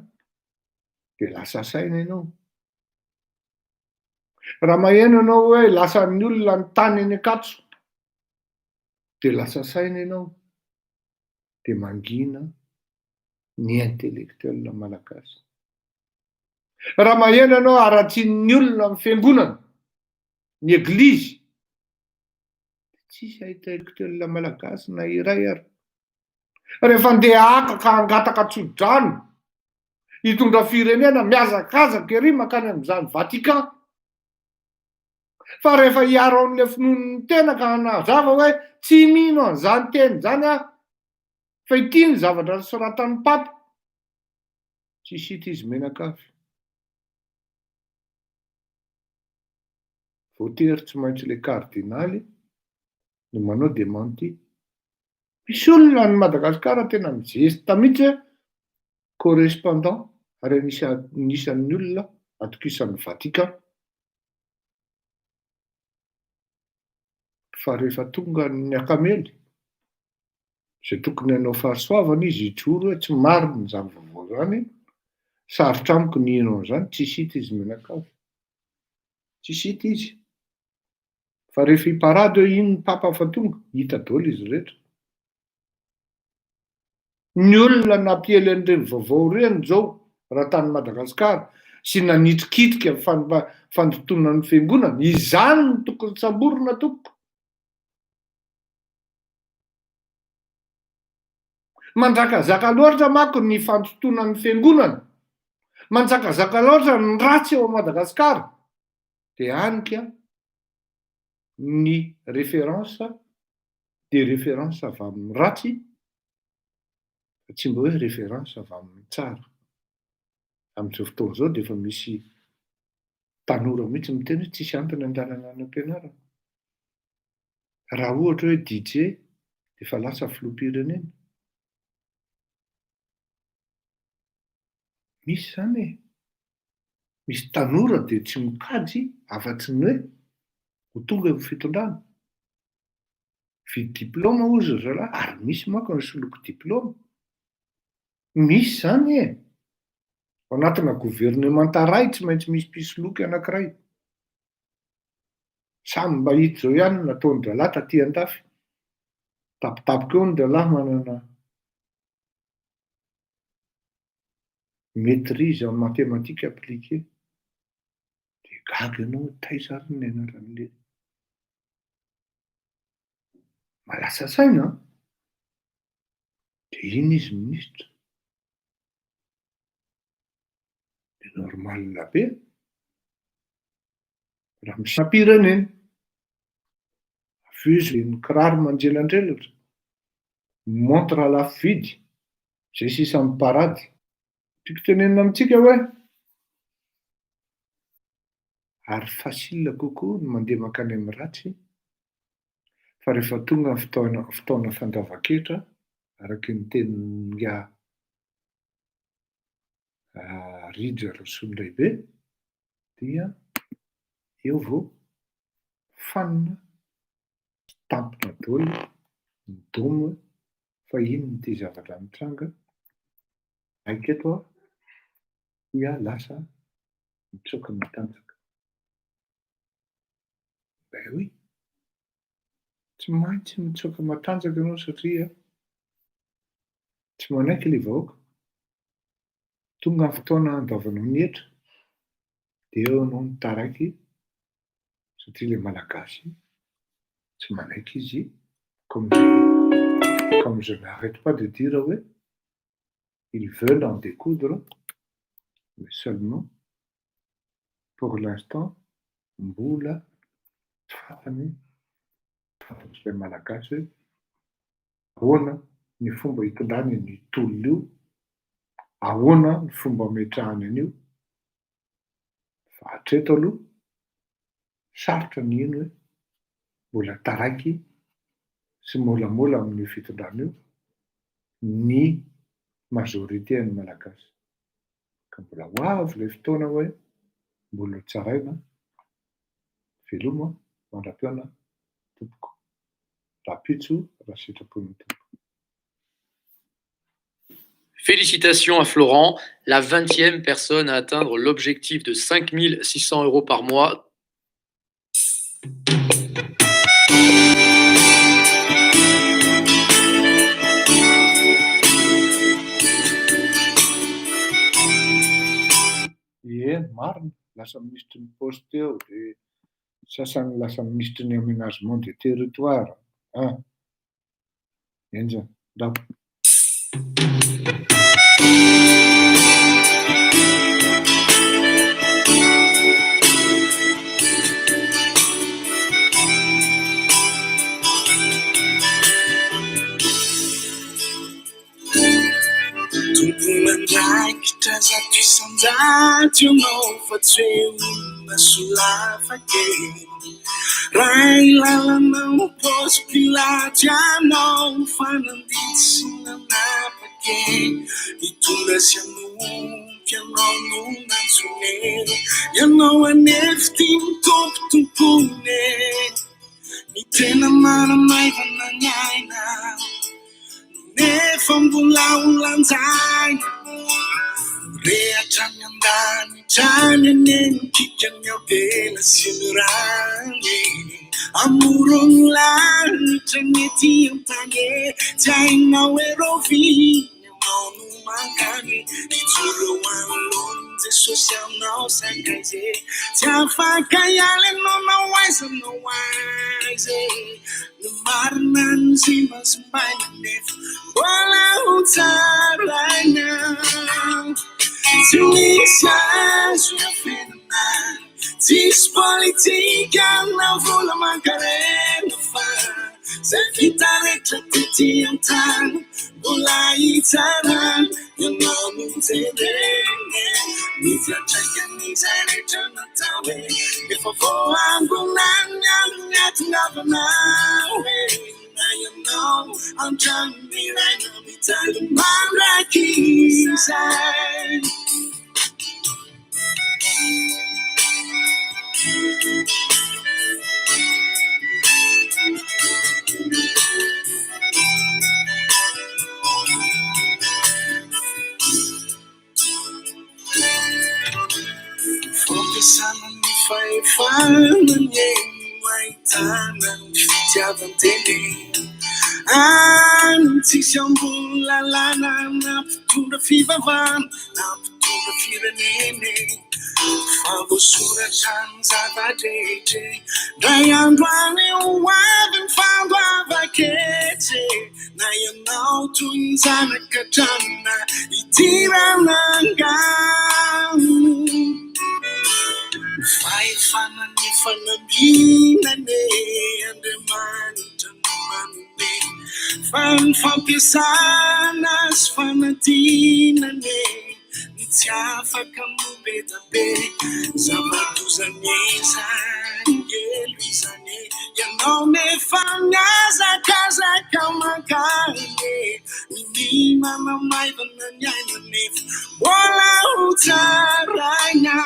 dia lasa saina ianao. Raha maheno ianao hoe lasan'ny olona ny tany eny Ankatso, dia lasa saina ianao. Dia mangina ny intellectuel malagasy. Raha maheno ianao aratsian'ny olona amin'ny fiangonana, ny eglizy, tsisy intellectuel malagasy na iray ary. Rehefa andeha haka ka hangataka tsodrano hitondra firenena mihazakazaka ery makany amin'izany Vatican. Fa rehefa hiaro amin'ilay finoan'ny tena ka hanazava hoe tsy mino an'izany teny zany aho, fa ity ny zavatra nosoratan'ny Papa, tsisy hita izy menakavy. Voatery tsy maintsy ilay kardinaly no manao démenti. Misy olona ny Madagasikara tena mijesta mihitsy hoe correspondant ary anisan'ny olona atokisan'ny Vatican. Fa rehefa tonga ny akamely, izay tokony hanao fahasoavana izy hijoro hoe tsy marina ny zava-vaovao zany, sarotra amiko ny ino an'izany, tsisy hita izy menakavy. Tsisy hita izy. Fa rehefa hiparady hoe ino ny Papa fa tonga, hita daholo izy rehetra. Ny olona nampiely an'ireny vaovao ireny zao raha tany Madagasikara sy nanitrikitrika fandotonan'ny fiangonana, izany no tokony samborina tompoko. Manjakazaka loatra manko ny fandotonan'ny fiangonana, manjakazaka loatra ny ratsy eo Madagasikara, dia hanika ny référence dia référence avy amin'ny ratsy, tsy mba hoe référence avy amin'ny tsara. Amin'izao fotoana izao dia efa misy tanora mihitsy miteny hoe tsisy antony andalana any am-pianarana. Raha ohatra hoe DJ dia efa lasa filoham-pirenena. Misy zany e. Misy tanora dia tsy mikajy afa-tsy ny hoe ho tonga amin'ny fitondrana. Vidy diplôma ozy zalahy, ary misy manko ny soloky diplôma. Misy zany e. Ao anatina gouvernement ray tsy maintsy misy mpisoloky anankiray. Samy mba hita zao ihany nataon'ny dalahy taty an-dafy. Tapitapika eo ny dalahy manana maîtrise en mathématiques appliquées. Dia gaga ianao taiza ary ny anaran'ilay. Malasa saina. Dia iny izy minisitra. Dia normal be. Raha misy-pirenena. Afuzy ny kiraro manjelanjelatra. Montre à lafo vidy. Izay sisa amin'ny parady. Tiako tenenina amintsika hoe ary facile kokoa ny mandeha makany amin'ny ratsy, fa rehefa tonga ny fotoana fandava-kevitra, araka ny tenin'nga Ridge Rotsondaibe, dia eo vao fanina, tampona daholo, midoma fa ino ny ity zavatra mitranga. Aika eto a, ia lasa mitsoka matanjaka. Oui, tsy maintsy mitsoka matanjaka ianao satria tsy manaiky ilay vahoaka. Tonga ny fotoana andaovanao ny hetra, dia eo ianao mitaraiky satria ilay malagasy tsy manaiky izy comme je n'arrête pas de dire hoe ils veulent en découdre, mais seulement pour l'instant mbola tsy fantany fantatry ilay malagasy hoe ahoana ny fomba hitondrany ny tolona io, ahoana ny fomba hametrahany an'io. Fa hatreto aloha sarotra ny ino hoe mbola taraiky sy môlamôla amin'io fitondrana io ny majorité ny malagasy. Ka mbola ho avy ilay fotoana hoe mbola tsaraina, veloma mandram-piona tompoko. Rapitso raha sitrapon'ny tompoko. Félicitations à Florent, la 20e personne à atteindre l'objectif de 5 600 € par mois. Ie, marina, lasa ministry ny poste eo, dia sasany lasa ministry ny aménagement du territoire. Eny zany, ndao. Mandraikitra zato isan-jato ianao fa tsy hoe olona solafake. Raha ilalanao paosy pilaty ianao fa nandidy sy nanapake. Mitondra sy hanompo ianao no nantsone, ianao anefa tia mitompotompone. Ny tena maramaivana ny aina nefa mbola holanjaina. Rehatra ny andanitra ny anenikikany ao dia sy ny rany. Amorony lanitra ny ety an-tany, tsy hainao eroviny ianao no mankany. Ijoro eo anoloany Jesosy anao sankaize, tsy afaka hiala ianao na hoaiza na hoaiza. Ny marina ny zimbazimbaina nefa mbola ho tsaraina. Tsy misy azo iafenana, tsisy politika na vola mankarena fa zay vita rehetra tety an-tany mbola hitsarana. Ianao no jereny mifiantraikan'izay rehetra natao hoe efa voangonany agnatingavana hoe na ianao an-trano miraina mitaly mandraky izay. Fampiasana ny fahefana ny eno ahitana ny fitiavan-teny. Any tsisy ambony lalàna nampitondra fivavahana, nampitondra firenene. Fa voasoratra ny zava-drehetra, ray andro any ho avy ny fandoava-ketre. Na ianao toy ny zanaka tranona hidirana angano. Fahefana ny fanambinane Andriamanitra no manome, fa ny fampiasana sy fanadinane ny tsy afaka mobe dabe. Zava-dozany izany elo izany, ianao nefa miazakazaka makane. Ny manamaivana ny aina nefa mbola ho tsaraina.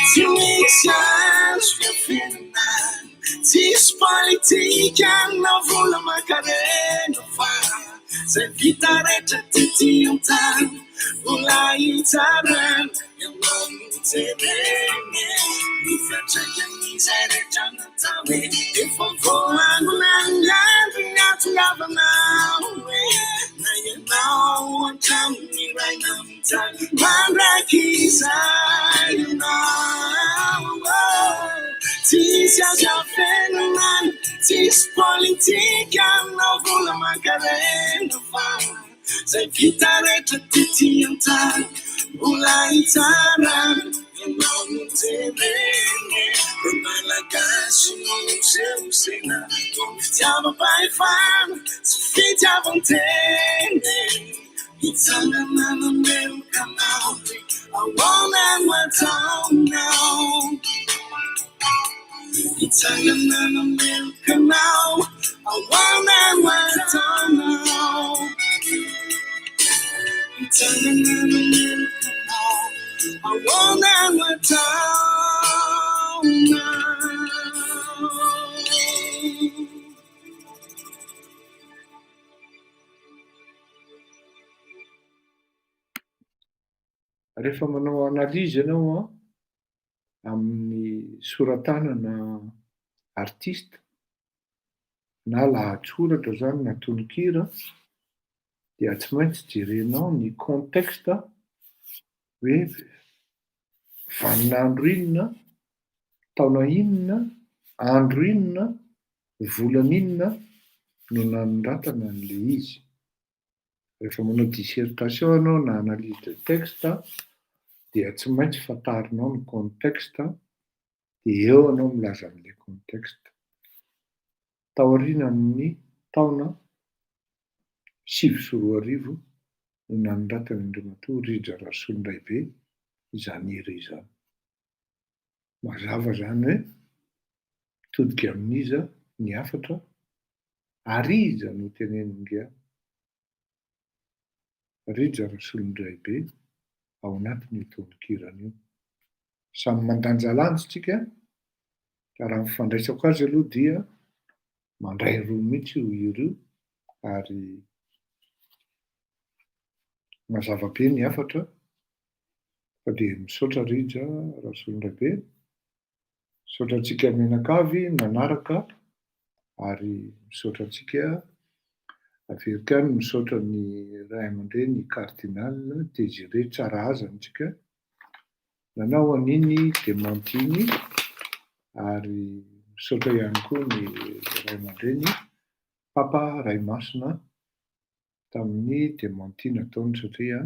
Tsy misy azo iafenana, tsisy politika na vola mankarena fa zay vita rehetra tety an-tany mbola hitsarana ianao no jereny nifatraikanyizay rehetra natao hoe efa voanona ngandro ny atongavanao hoe na ianao antramony raina mitany mandraky izay ianao tsisy azo afenamany tsisy politika aminao vola mankarena fa zay vita rehetra tety an-tany mbola hitsarana ianao no jereny ro malagasy no mosehosena no fitiavam-pahefana sy fitiavan-teny hitsangana nameloka anao ahoana no ataonao hitsangana nameloka anao ahoana no ataonao hitsangana nameloka anao ahoana no ataonao. Rehefa manao analizy ianao amin'ny soratanana artista na lahatsoratra zany na tononkira dia tsy maintsy jerenao ny contexte hoe vaninandro inona, taona inona, andro inona, volana inona no nanoratana an'le izy. Rehefa manao dissertation ianao na analyse de texte dia tsy maintsy fantarinao ny contexte dia eo anao milaza amin'le contexte. Taorian'ny taona 1975 no nanoratana Andriamatoa Rija Rasoandraibe izany hira izany. Mazava zany hoe mitodika amin'iza ny afatra ary iza no tenenin'ngia Rija Rasoandraibe ao anatin'io tononkirana io. Samy mandanja lanjo tsika ka raha mifandraisako azy aloha dia mandray roa mihitsy io hira io ary mazava be ny afatra fa dia misaotra Rija Rasoandraibe, misaotra antsika Menakavy nanaraka ary misaotra antsika Afrika ny misaotra ny ray aman-dreny Cardinal Désiré Tsarahazansika nanao an'iny Demantiny ary misaotra ihany koa ny ray aman-dreny Papa Raimasina tamin'ny Demantiny ataony satria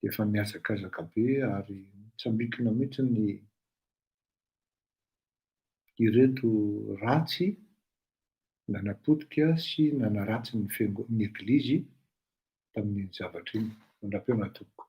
efa miazakazaka be ary mitsambikina mihitsy ny ireto ratsy nanapotika sy nanaratsy ny eglizy tamin'iny zavatra iny. Mandram-peo tompoko.